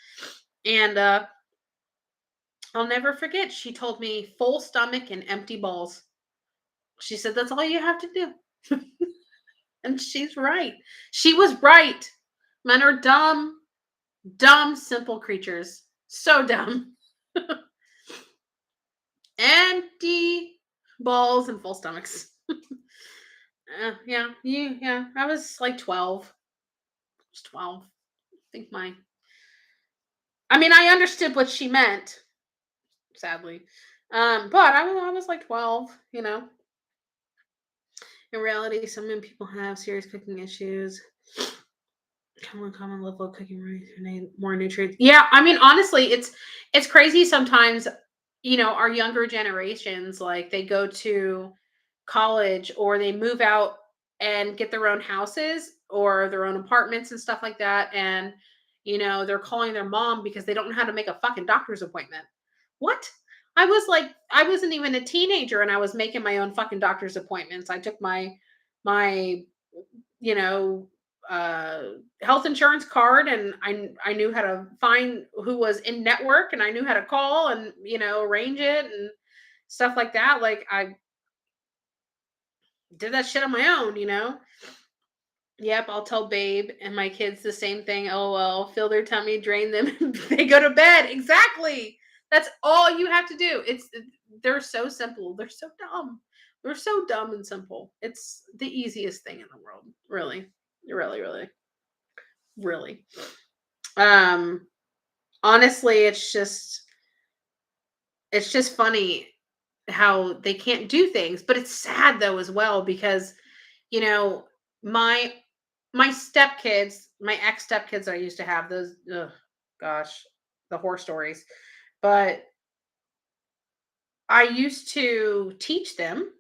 A: And I'll never forget, she told me, "Full stomach and empty balls." She said, "That's all you have to do." And she's right. She was right. Men are dumb, dumb, simple creatures. So dumb. Empty balls and full stomachs. Yeah. I was like 12. I was 12. I think I mean, I understood what she meant, sadly. But I was like 12, In reality, some people have serious cooking issues. Common level of cooking rice, you need more nutrients. Yeah, I mean, honestly, it's crazy sometimes. Our younger generations, like they go to college or they move out and get their own houses. or their own apartments and stuff like that. And, they're calling their mom because they don't know how to make a fucking doctor's appointment. What? I wasn't even a teenager and I was making my own fucking doctor's appointments. I took my you know, uh, health insurance card, and I knew how to find who was in network, and I knew how to call and arrange it and stuff like that. Like I did that shit on my own. Yep, I'll tell Babe and my kids the same thing. Oh well, fill their tummy, drain them, and they go to bed. Exactly. That's all you have to do. They're so simple. They're so dumb. They're so dumb and simple. It's the easiest thing in the world. Really. Really, really, really. Um Honestly, it's just funny how they can't do things, but it's sad though as well because you know my my stepkids, my ex stepkids I used to have those, ugh, gosh, the horror stories. But I used to teach them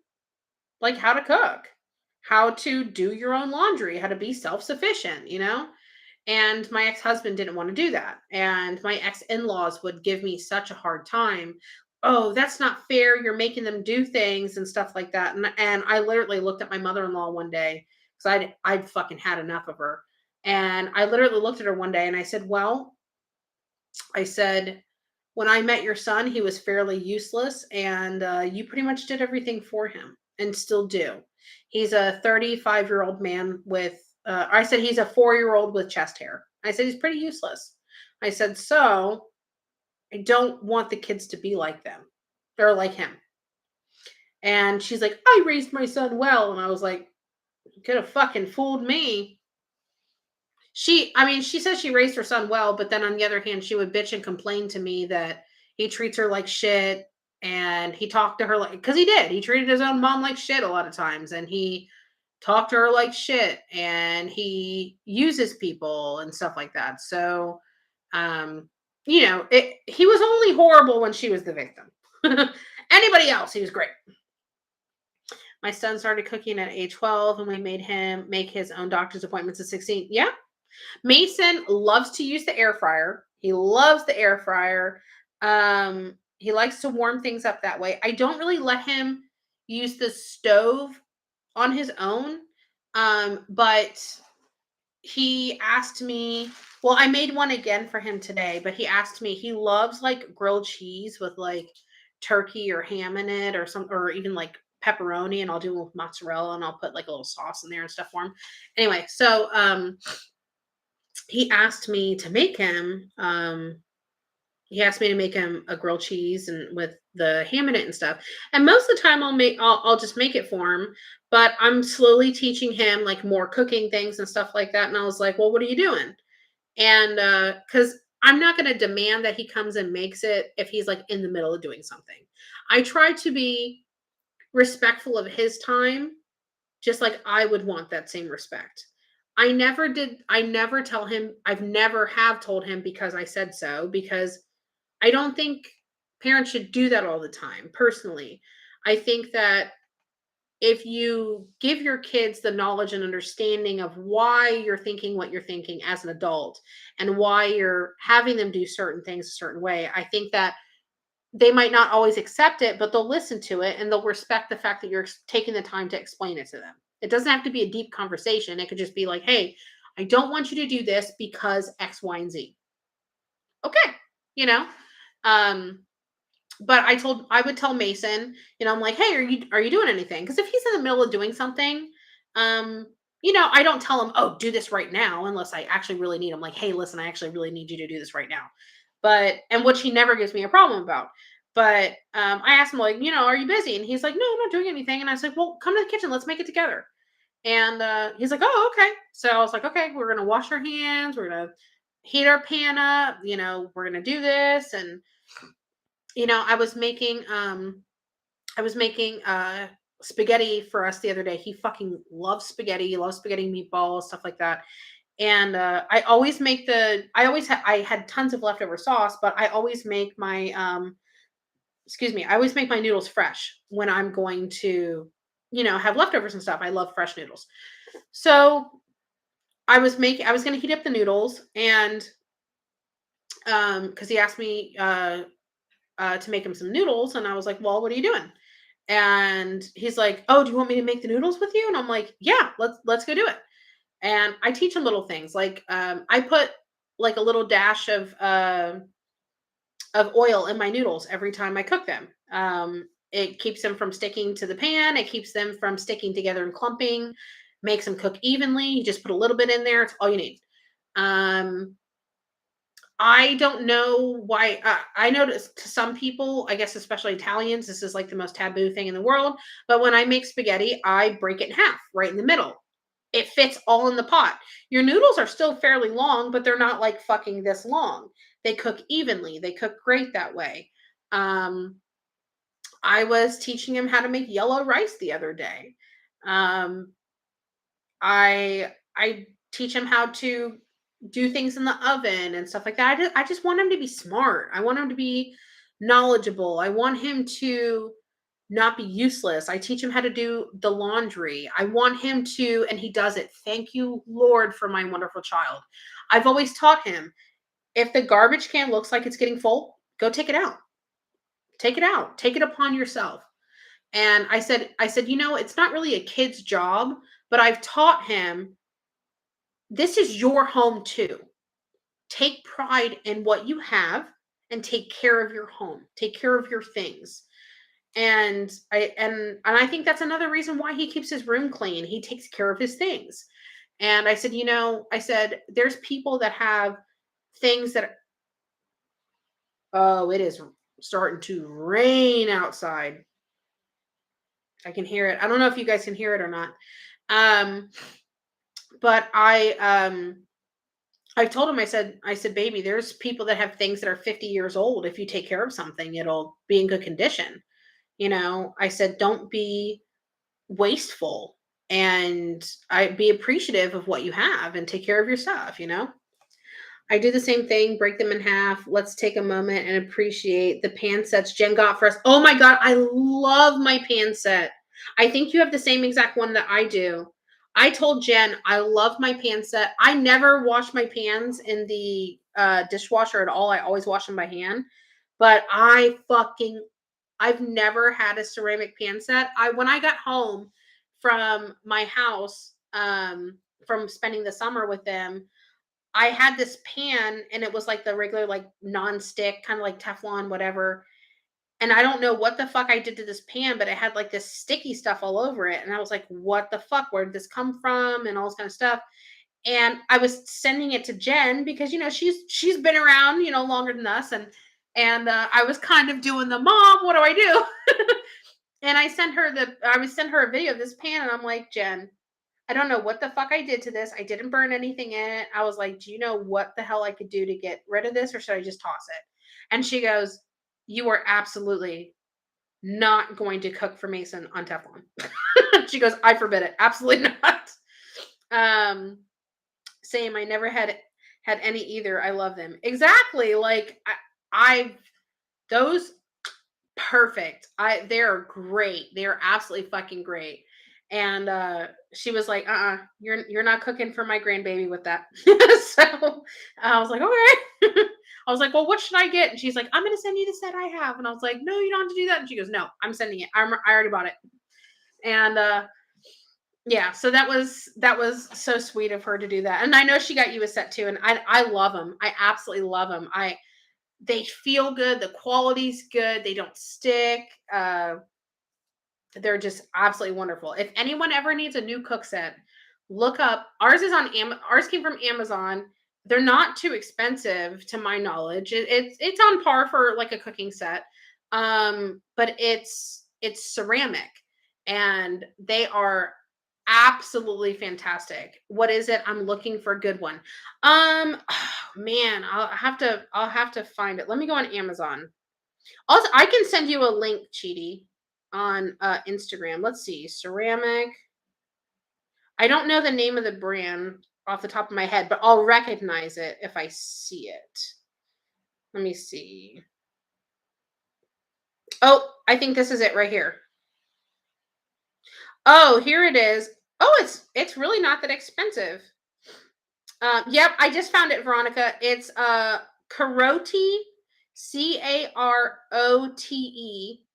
A: like how to cook, how to do your own laundry, how to be self-sufficient. And my ex-husband didn't want to do that. And my ex-in-laws would give me such a hard time. Oh, that's not fair. You're making them do things and stuff like that. And I literally looked at my mother-in-law one day because I'd fucking had enough of her. And I literally looked at her one day and I said, well, I said, when I met your son, he was fairly useless, and you pretty much did everything for him and still do. He's a 35-year-old man with, I said, he's a 4-year-old with chest hair. I said, he's pretty useless. I said, so I don't want the kids to be like them. They're like him. And she's like, I raised my son well. And I was like, you could have fucking fooled me. I mean, she says she raised her son well, but then on the other hand, she would bitch and complain to me that he treats her like shit, and he talked to her like, because he did. He treated his own mom like shit a lot of times, and he talked to her like shit, and he uses people and stuff like that. So, um, he was only horrible when she was the victim. Anybody else, he was great. My son started cooking at age 12, and we made him make his own doctor's appointments at 16. Yeah, Mason loves to use the air fryer. He loves the air fryer. He likes to warm things up that way. I don't really let him use the stove on his own. But he asked me, well, I made one again for him today, but he asked me, he loves like grilled cheese with like turkey or ham in it or even like pepperoni, and I'll do it with mozzarella and I'll put like a little sauce in there and stuff for him. Anyway, so he asked me to make him he asked me to make him a grilled cheese and with the ham in it and stuff. And most of the time I'll just make it for him, but I'm slowly teaching him like more cooking things and stuff like that. And I was like, well, what are you doing? And cuz I'm not going to demand that he comes and makes it if he's like in the middle of doing something. I try to be respectful of his time, just like I would want that same respect. I never tell him, I've never have told him because I said so, because I don't think parents should do that all the time, personally. I think that if you give your kids the knowledge and understanding of why you're thinking what you're thinking as an adult and why you're having them do certain things a certain way, I think that they might not always accept it, but they'll listen to it and they'll respect the fact that you're taking the time to explain it to them. It doesn't have to be a deep conversation. It could just be like, hey, I don't want you to do this because X, Y, and Z. Okay. You know? Um, but I would tell Mason, I'm like, hey, are you doing anything? Because if he's in the middle of doing something, um, I don't tell him, oh, do this right now, unless I actually really need him. Like, hey, listen, I actually really need you to do this right now. And which he never gives me a problem about. But I asked him, like, are you busy? And he's like, no, I'm not doing anything. And I was like, well, come to the kitchen, let's make it together. And he's like, oh, okay. So I was like, okay, we're gonna wash our hands, we're gonna heat our pan up, we're gonna do this. And I was making spaghetti for us the other day. He fucking loves spaghetti. He loves spaghetti meatballs, stuff like that. And I had tons of leftover sauce, but I always make my I always make my noodles fresh when I'm going to, have leftovers and stuff. I love fresh noodles. So I was gonna heat up the noodles, and because he asked me to make him some noodles, and I was like, "Well, what are you doing?" And he's like, "Oh, do you want me to make the noodles with you?" And I'm like, "Yeah, let's go do it." And I teach him little things like I put like a little dash of oil in my noodles every time I cook them. It keeps them from sticking to the pan. It keeps them from sticking together and clumping. Makes them cook evenly. You just put a little bit in there. It's all you need. Um, I don't know why. I notice to some people, I guess especially Italians, this is like the most taboo thing in the world. But when I make spaghetti, I break it in half, right in the middle. It fits all in the pot. Your noodles are still fairly long, but they're not like fucking this long. They cook evenly. They cook great that way. Um, I was teaching him how to make yellow rice the other day. Um, I teach him how to do things in the oven and stuff like that. I just want him to be smart. I want him to be knowledgeable. I want him to not be useless. I teach him how to do the laundry. I want him to, and he does it. Thank you, Lord, for my wonderful child. I've always taught him if the garbage can looks like it's getting full, go take it out. Take it out. Take it upon yourself. And I said, it's not really a kid's job, but I've taught him this is your home too. Take pride in what you have and take care of your home. Take care of your things. And I think that's another reason why he keeps his room clean. He takes care of his things. And I said, there's people that have things that oh, it is starting to rain outside. I can hear it. I don't know if you guys can hear it or not. Um, but I told him, I said, baby, there's people that have things that are 50 years old. If you take care of something, it'll be in good condition. I said, don't be wasteful, and I be appreciative of what you have and take care of your stuff. I do the same thing, break them in half. Let's take a moment and appreciate the pan sets Jen got for us. Oh my God, I love my pan set. I think you have the same exact one that I do. I told Jen I love my pan set. I never wash my pans in the dishwasher at all. I always wash them by hand. But I've never had a ceramic pan set. When I got home from my house, from spending the summer with them, I had this pan and it was like the regular, like non-stick, kind of like Teflon, whatever. And I don't know what the fuck I did to this pan, but it had like this sticky stuff all over it. And I was like, what the fuck? Where did this come from? And all this kind of stuff. And I was sending it to Jen because she's been around longer than us, and I was kind of doing the mom. What do I do? And I would send her a video of this pan, and I'm like, Jen, I don't know what the fuck I did to this. I didn't burn anything in it. I was like, do you know what the hell I could do to get rid of this, or should I just toss it? And she goes, you are absolutely not going to cook for Mason on Teflon. She goes, I forbid it. Absolutely not. Um, Same. I never had any either. I love them. Exactly. Like I those perfect. They're great. They're absolutely fucking great. And she was like, you're not cooking for my grandbaby with that. So I was like, okay. I was like, well, what should I get? And she's like, I'm gonna send you the set I have. And I was like, no, you don't have to do that. And she goes, no, I'm sending it. I already bought it. And yeah, so that was so sweet of her to do that. And I know she got you a set too. And I love them. I absolutely love them. They feel good. The quality's good. They don't stick. They're just absolutely wonderful. If anyone ever needs a new cook set, look up. Ours came from Amazon. They're not too expensive to my knowledge. It's on par for like a cooking set. But it's ceramic, and they are absolutely fantastic. What is it? I'm looking for a good one. Man, I'll have to find it. Let me go on Amazon. Also, I can send you a link, Cheaty, on Instagram. Let's see. Ceramic. I don't know the name of the brand off the top of my head, but I'll recognize it if I see it. Let me see. Oh, I think this is it right here. Oh, here it is. Oh, it's really not that expensive. Yep, I just found it, Veronica. It's Carote, Carote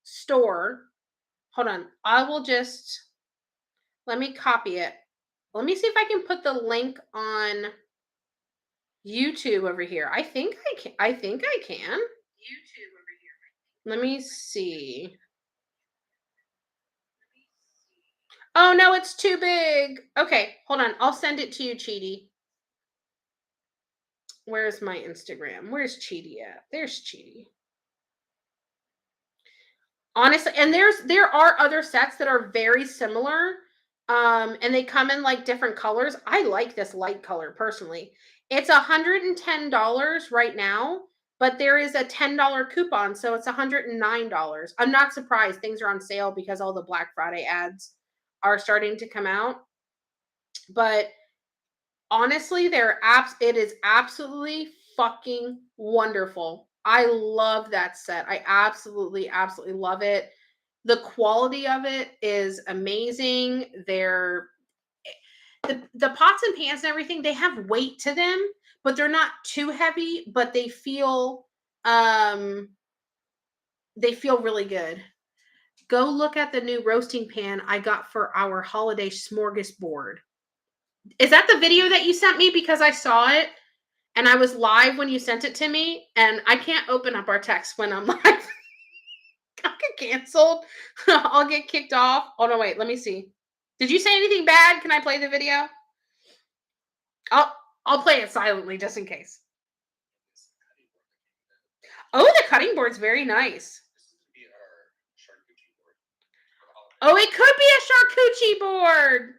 A: store. Hold on. I will just let me copy it. Let me see if I can put the link on YouTube over here. I think I can. I think I can. YouTube over here. Let me see. Oh no, it's too big. Okay, hold on. I'll send it to you, Cheaty. Where's my Instagram? Where's Cheaty at? There's Cheaty. Honestly, and there are other sets that are very similar. And they come in like different colors. I like this light color personally. It's $110 right now, but there is a $10 coupon, so it's $109. I'm not surprised things are on sale because all the Black Friday ads are starting to come out. But honestly, it is absolutely fucking wonderful. I love that set. I absolutely love it. The quality of it is amazing. The pots and pans and everything, they have weight to them, but they're not too heavy, but they feel really good. Go look at the new roasting pan I got for our holiday smorgasbord. Is that the video that you sent me? Because I saw it and I was live when you sent it to me, and I can't open up our text when I'm live. I'll get canceled. I'll get kicked off. Oh no, wait, let me see. Did you say anything bad? Can I play the video? I'll play it silently just in case. Oh, the cutting board's very nice. Oh, it could be a charcuterie board.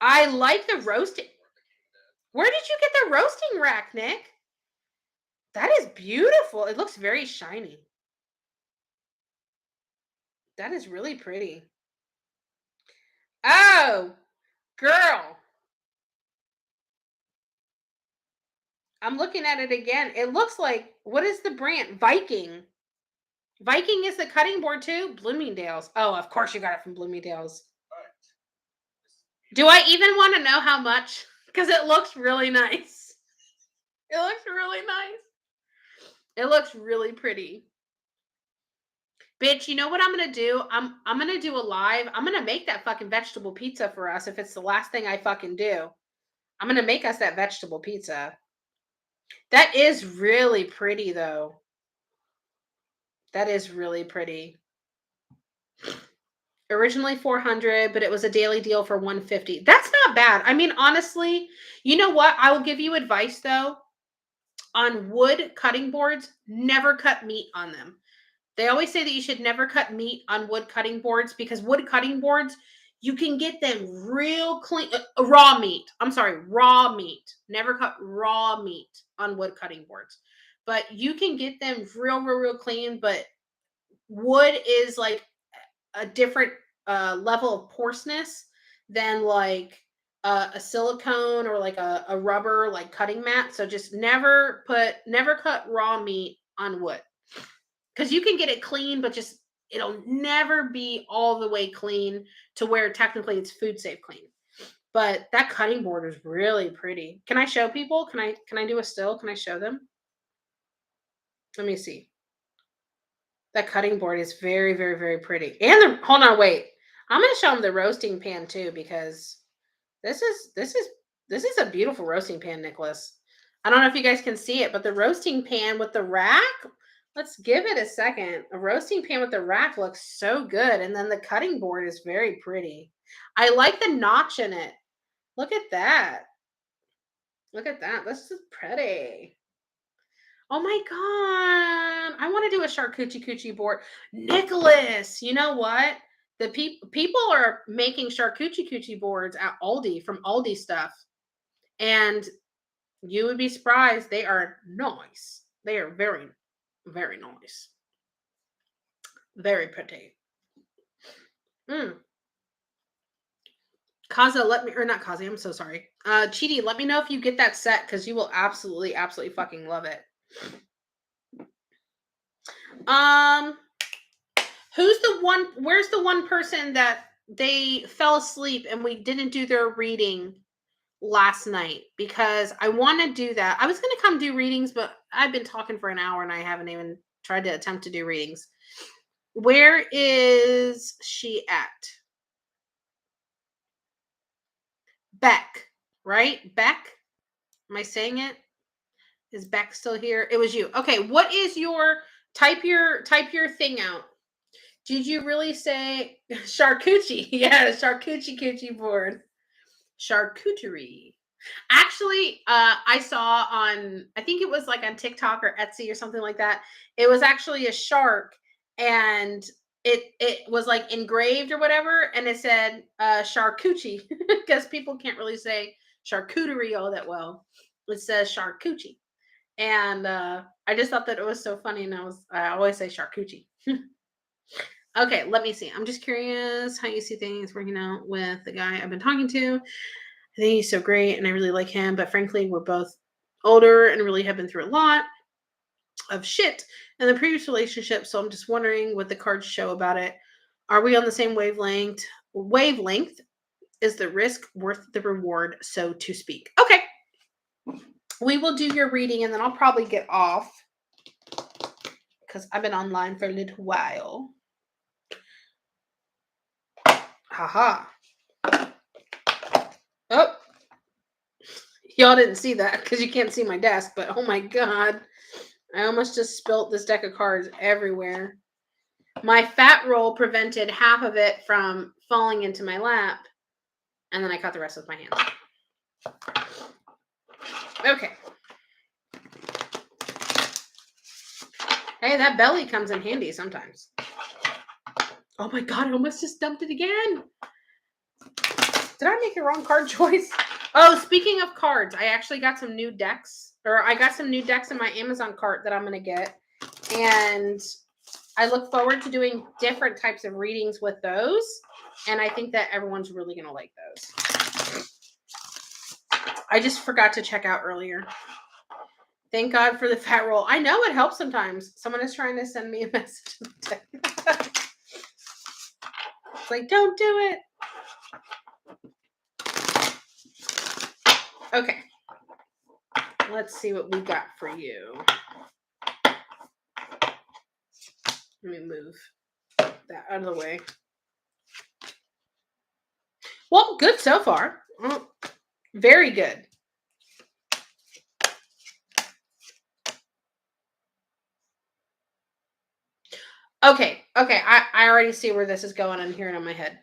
A: I like the roasting. Where did you get the roasting rack, Nick? That is beautiful. It looks very shiny. That is really pretty. Oh, girl. I'm looking at it again. It looks like, what is the brand? Viking. Viking is the cutting board too? Bloomingdale's. Oh, of course you got it from Bloomingdale's. Do I even want to know how much? Because it looks really nice. It looks really nice. It looks really pretty. Bitch, you know what I'm gonna do? I'm gonna do a live. I'm gonna make that fucking vegetable pizza for us if it's the last thing I fucking do. I'm gonna make us that vegetable pizza. That is really pretty though. That is really pretty. Originally 400, but it was a daily deal for 150. That's not bad. I mean, honestly, you know what? I will give you advice though. On wood cutting boards, never cut meat on them. They always say that you should never cut meat on wood cutting boards because wood cutting boards, you can get them real clean. Raw meat. I'm sorry, raw meat. Never cut raw meat on wood cutting boards. But you can get them real clean. But wood is like a different level of porousness than like a silicone or like a rubber like cutting mat. So just never cut raw meat on wood because you can get it clean, but just it'll never be all the way clean to where technically it's food safe clean. But that cutting board is really pretty. Can I show people? Can I do a still? Can I show them? Let me see. That cutting board is very pretty. And hold on, wait. I'm gonna show them the roasting pan too because this is a beautiful roasting pan, Nicholas. I don't know if you guys can see it, but the roasting pan with the rack. Let's give it a second. A roasting pan with the rack looks so good, and then the cutting board is very pretty. I like the notch in it. Look at that. Look at that. This is pretty. Oh my god. I want to do a charcuterie coochie board. Nicholas, you know what? The people are making charcuterie coochie boards at Aldi from Aldi stuff. And you would be surprised. They are nice. They are very nice. Very pretty. Kaza, let me, or not Kazi, I'm so sorry. Cheaty, let me know if you get that set because you will absolutely fucking love it. Where's the one person that they fell asleep and we didn't do their reading? last night because I want to do that. I was going to come do readings, but I've been talking for an hour and I haven't even tried to attempt to do readings. Where is she at? Beck, right? Beck? Am I saying it? Is Beck still here? It was you. Okay, what is your type your thing out? Did you really say charcuterie? Yeah, charcuterie coochie board. Charcuterie. Actually, I saw on, I think it was like on TikTok or Etsy or something like that. It was actually a shark, and it was like engraved or whatever, and it said charcuterie because people can't really say charcuterie all that well. It says charcuterie, and I just thought that it was so funny, and I always say charcuterie. Okay, let me see. I'm just curious how you see things working out with the guy I've been talking to. I think he's so great and I really like him, but frankly, we're both older and really have been through a lot of shit in the previous relationship. So I'm just wondering what the cards show about it. Are we on the same wavelength? Wavelength, is the risk worth the reward, so to speak? Okay. We will do your reading and then I'll probably get off because I've been online for a little while. Haha. Oh, y'all didn't see that because you can't see my desk, but oh my god. I almost just spilt this deck of cards everywhere. My fat roll prevented half of it from falling into my lap, and then I caught the rest with my hands. Okay. Hey, that belly comes in handy sometimes. Oh my god, I almost just dumped it again. Did I make a wrong card choice? Oh, speaking of cards, I actually got some new decks, or I got some new decks in my Amazon cart that I'm going to get. And I look forward to doing different types of readings with those. And I think that everyone's really going to like those. I just forgot to check out earlier. Thank God for the fat roll. I know it helps sometimes. Someone is trying to send me a message. It's like, don't do it. Okay. Let's see what we got for you. Let me move that out of the way. Well, good so far. Very good. Okay. I already see where this is going. I'm hearing it in my head.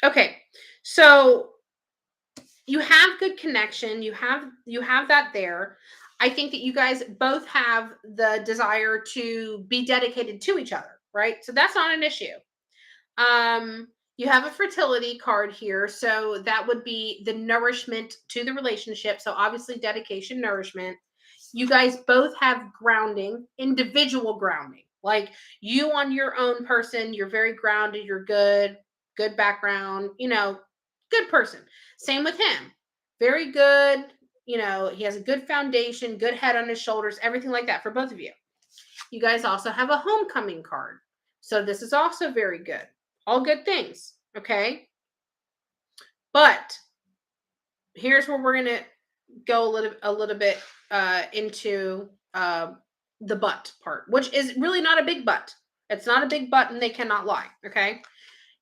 A: Okay. So you have good connection. You have that there. I think that you guys both have the desire to be dedicated to each other, right? So that's not an issue. You have a fertility card here, so that would be the nourishment to the relationship. So obviously dedication, nourishment. You guys both have grounding, individual grounding. Like you on your own person, you're very grounded, you're good background, good person. Same with him. Very good, he has a good foundation, good head on his shoulders, everything like that for both of you. You guys also have a homecoming card. So this is also very good. All good things, okay? But here's where we're going to go a little bit into the but part, which is really not a big but. It's not a big but and they cannot lie, okay?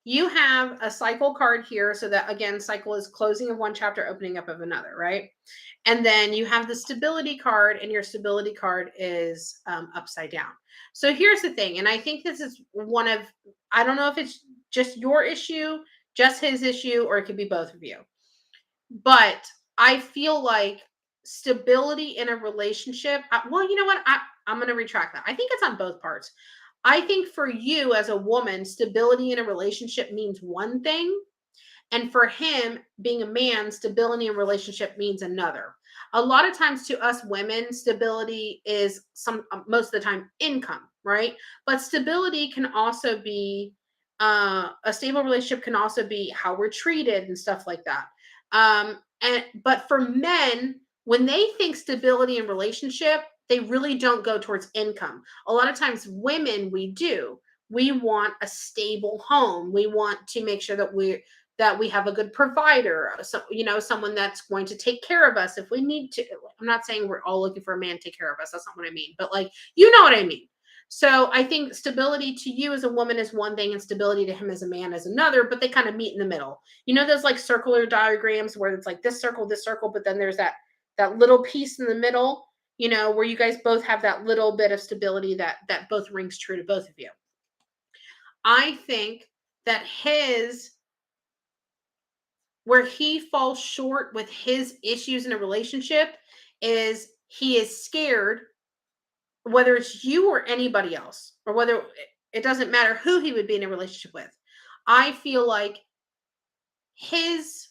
A: You have a cycle card here. So that again, cycle is closing of one chapter, opening up of another, right? And then you have the stability card, and your stability card is upside down. So here's the thing, and I think this is one of, I don't know if it's just your issue, just his issue, or it could be both of you. But I feel like stability in a relationship, well, you know what? I'm going to retract that. I think it's on both parts. I think for you as a woman, stability in a relationship means one thing. And for him, being a man, stability in a relationship means another. A lot of times to us women, stability is most of the time income, right? But stability can also be a stable relationship can also be how we're treated and stuff like that. But for men, when they think stability in relationship, they really don't go towards income. A lot of times women, we do. We want a stable home. We want to make sure that that we have a good provider, so someone that's going to take care of us if we need to. I'm not saying we're all looking for a man to take care of us. That's not what I mean. But like, you know what I mean. So I think stability to you as a woman is one thing, and stability to him as a man is another. But they kind of meet in the middle. Those like circular diagrams where it's like this circle, but then there's that little piece in the middle. Where you guys both have that little bit of stability that both rings true to both of you. I think that where he falls short with his issues in a relationship is he is scared, whether it's you or anybody else, or whether it doesn't matter who he would be in a relationship with. I feel like his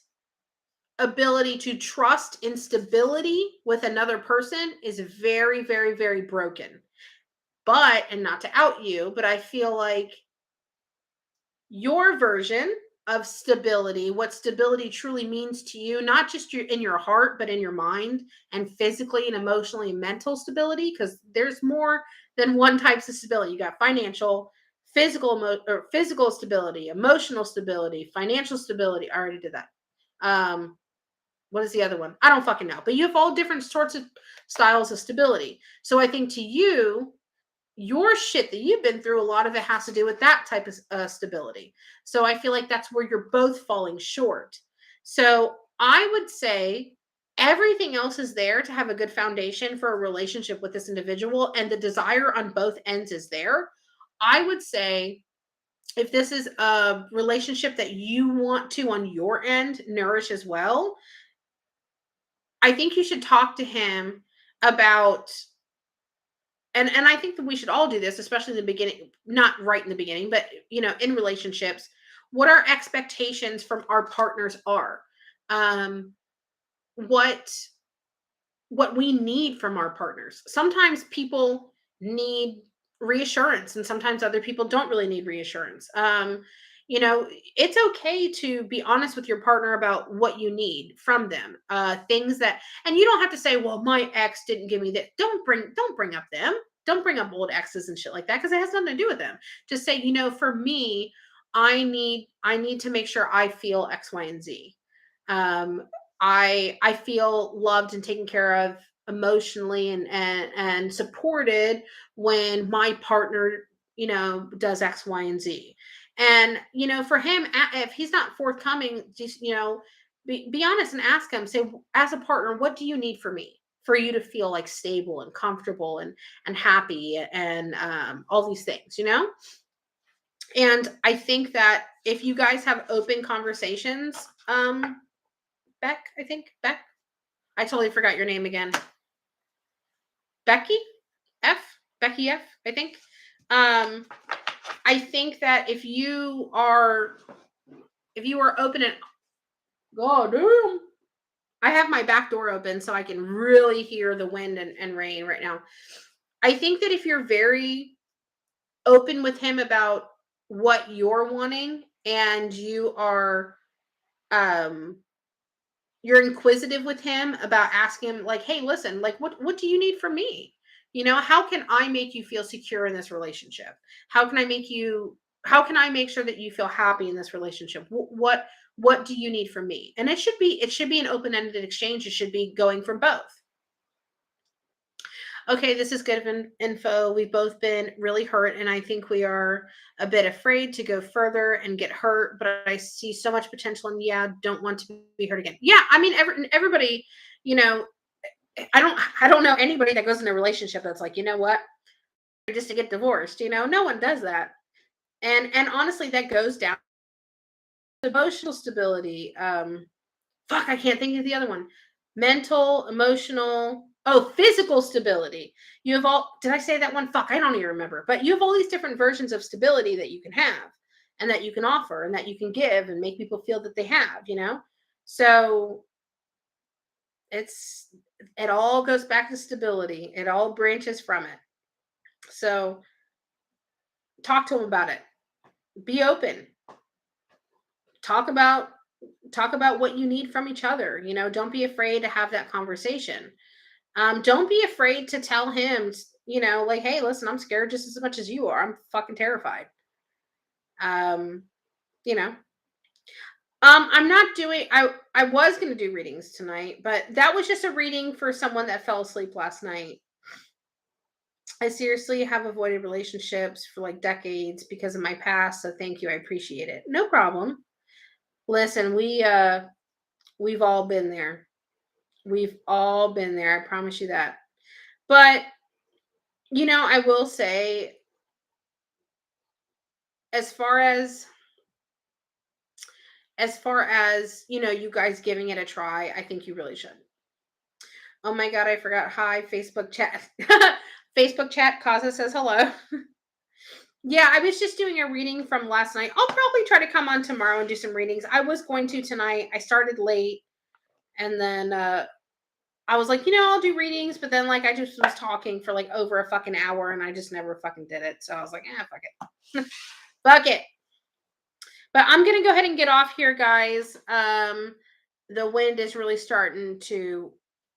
A: ability to trust in stability with another person is very, very, very broken. And not to out you, but I feel like your version of stability, what stability truly means to you, not just in your heart, but in your mind, and physically and emotionally and mental stability, because there's more than one types of stability. You got financial, physical stability, emotional stability, financial stability. I already did that. What is the other one? I don't fucking know. But you have all different sorts of styles of stability. So I think to you, your shit that you've been through, a lot of it has to do with that type of stability. So I feel like that's where you're both falling short. So I would say everything else is there to have a good foundation for a relationship with this individual, and the desire on both ends is there. I would say if this is a relationship that you want to, on your end, nourish as well, I think you should talk to him about, and I think that we should all do this, especially in the beginning, not right in the beginning, but in relationships, what our expectations from our partners are, um, what we need from our partners. Sometimes people need reassurance, and sometimes other people don't really need reassurance. It's okay to be honest with your partner about what you need from them. Things that, and you don't have to say, "Well, my ex didn't give me that." Don't bring up them. Don't bring up old exes and shit like that, because it has nothing to do with them. Just say, for me, I need to make sure I feel X, Y, and Z. Um, I feel loved and taken care of emotionally, and supported when my partner does X, Y, and Z. And for him, if he's not forthcoming, just be honest and ask him. Say, as a partner, what do you need for me, for you to feel like stable and comfortable and happy, and all these things. And I think that if you guys have open conversations, Beck, I think Beck. I totally forgot your name again. Becky F. Becky F. I think. I think that if you are open and, God damn, I have my back door open so I can really hear the wind and rain right now. I think that if you're very open with him about what you're wanting, and you're inquisitive with him about asking him, like, "Hey, listen, like, what do you need from me? How can I make you feel secure in this relationship? How can I make sure that you feel happy in this relationship? What do you need from me?" And it should be an open-ended exchange. It should be going from both. Okay, this is good info. We've both been really hurt, and I think we are a bit afraid to go further and get hurt. But I see so much potential, and yeah, don't want to be hurt again. Yeah, I mean, everybody, you know, I don't know anybody that goes in a relationship that's like, what, just to get divorced. No one does that. And honestly, that goes down to emotional stability. Fuck, I can't think of the other one. Mental, emotional, physical stability. You have all, did I say that one? Fuck, I don't even remember. But you have all these different versions of stability that you can have, and that you can offer, and that you can give, and make people feel that they have. So it all goes back to stability. It all branches from it. So talk to them about it. Be open. Talk about what you need from each other. Don't be afraid to have that conversation. Don't be afraid to tell him, like, "Hey, listen, I'm scared just as much as you are. I'm fucking terrified." Um, you know. I'm not doing I was gonna do readings tonight, but that was just a reading for someone that fell asleep last night. I seriously have avoided relationships for like decades because of my past, so thank you. I appreciate it. No problem. Listen, we've all been there. We've all been there. I promise you that. But, I will say as far as you guys giving it a try, I think you really should. Oh my god, I forgot. Hi, Facebook chat. Facebook chat, Kaza says hello. Yeah, I was just doing a reading from last night. I'll probably try to come on tomorrow and do some readings. I was going to tonight. I started late and then I was like, I'll do readings, but then like I just was talking for like over a fucking hour and I just never fucking did it. So I was like, fuck it. Fuck it. But I'm gonna go ahead and get off here, guys. The wind is really starting to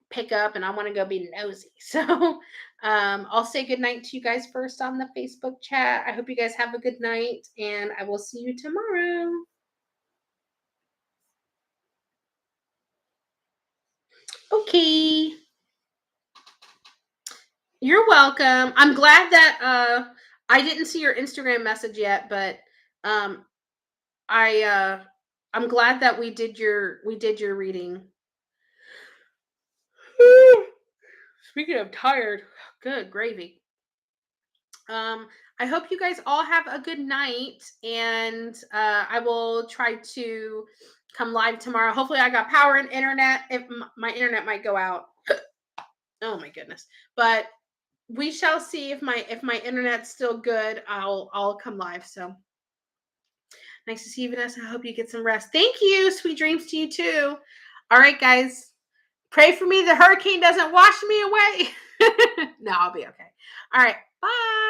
A: pick up and I want to go be nosy. So I'll say good night to you guys first on the Facebook chat. I hope you guys have a good night and I will see you tomorrow. Okay. You're welcome. I'm glad that I didn't see your Instagram message yet, but um I I'm glad that we did your reading. Speaking of tired, good gravy. Um, I hope you guys all have a good night, and I will try to come live tomorrow. Hopefully, I got power and internet. If my internet might go out, oh my goodness! But we shall see if my internet's still good. I'll come live. So nice to see you, Vanessa. I hope you get some rest. Thank you. Sweet dreams to you too. All right, guys. Pray for me the hurricane doesn't wash me away. No, I'll be okay. All right. Bye.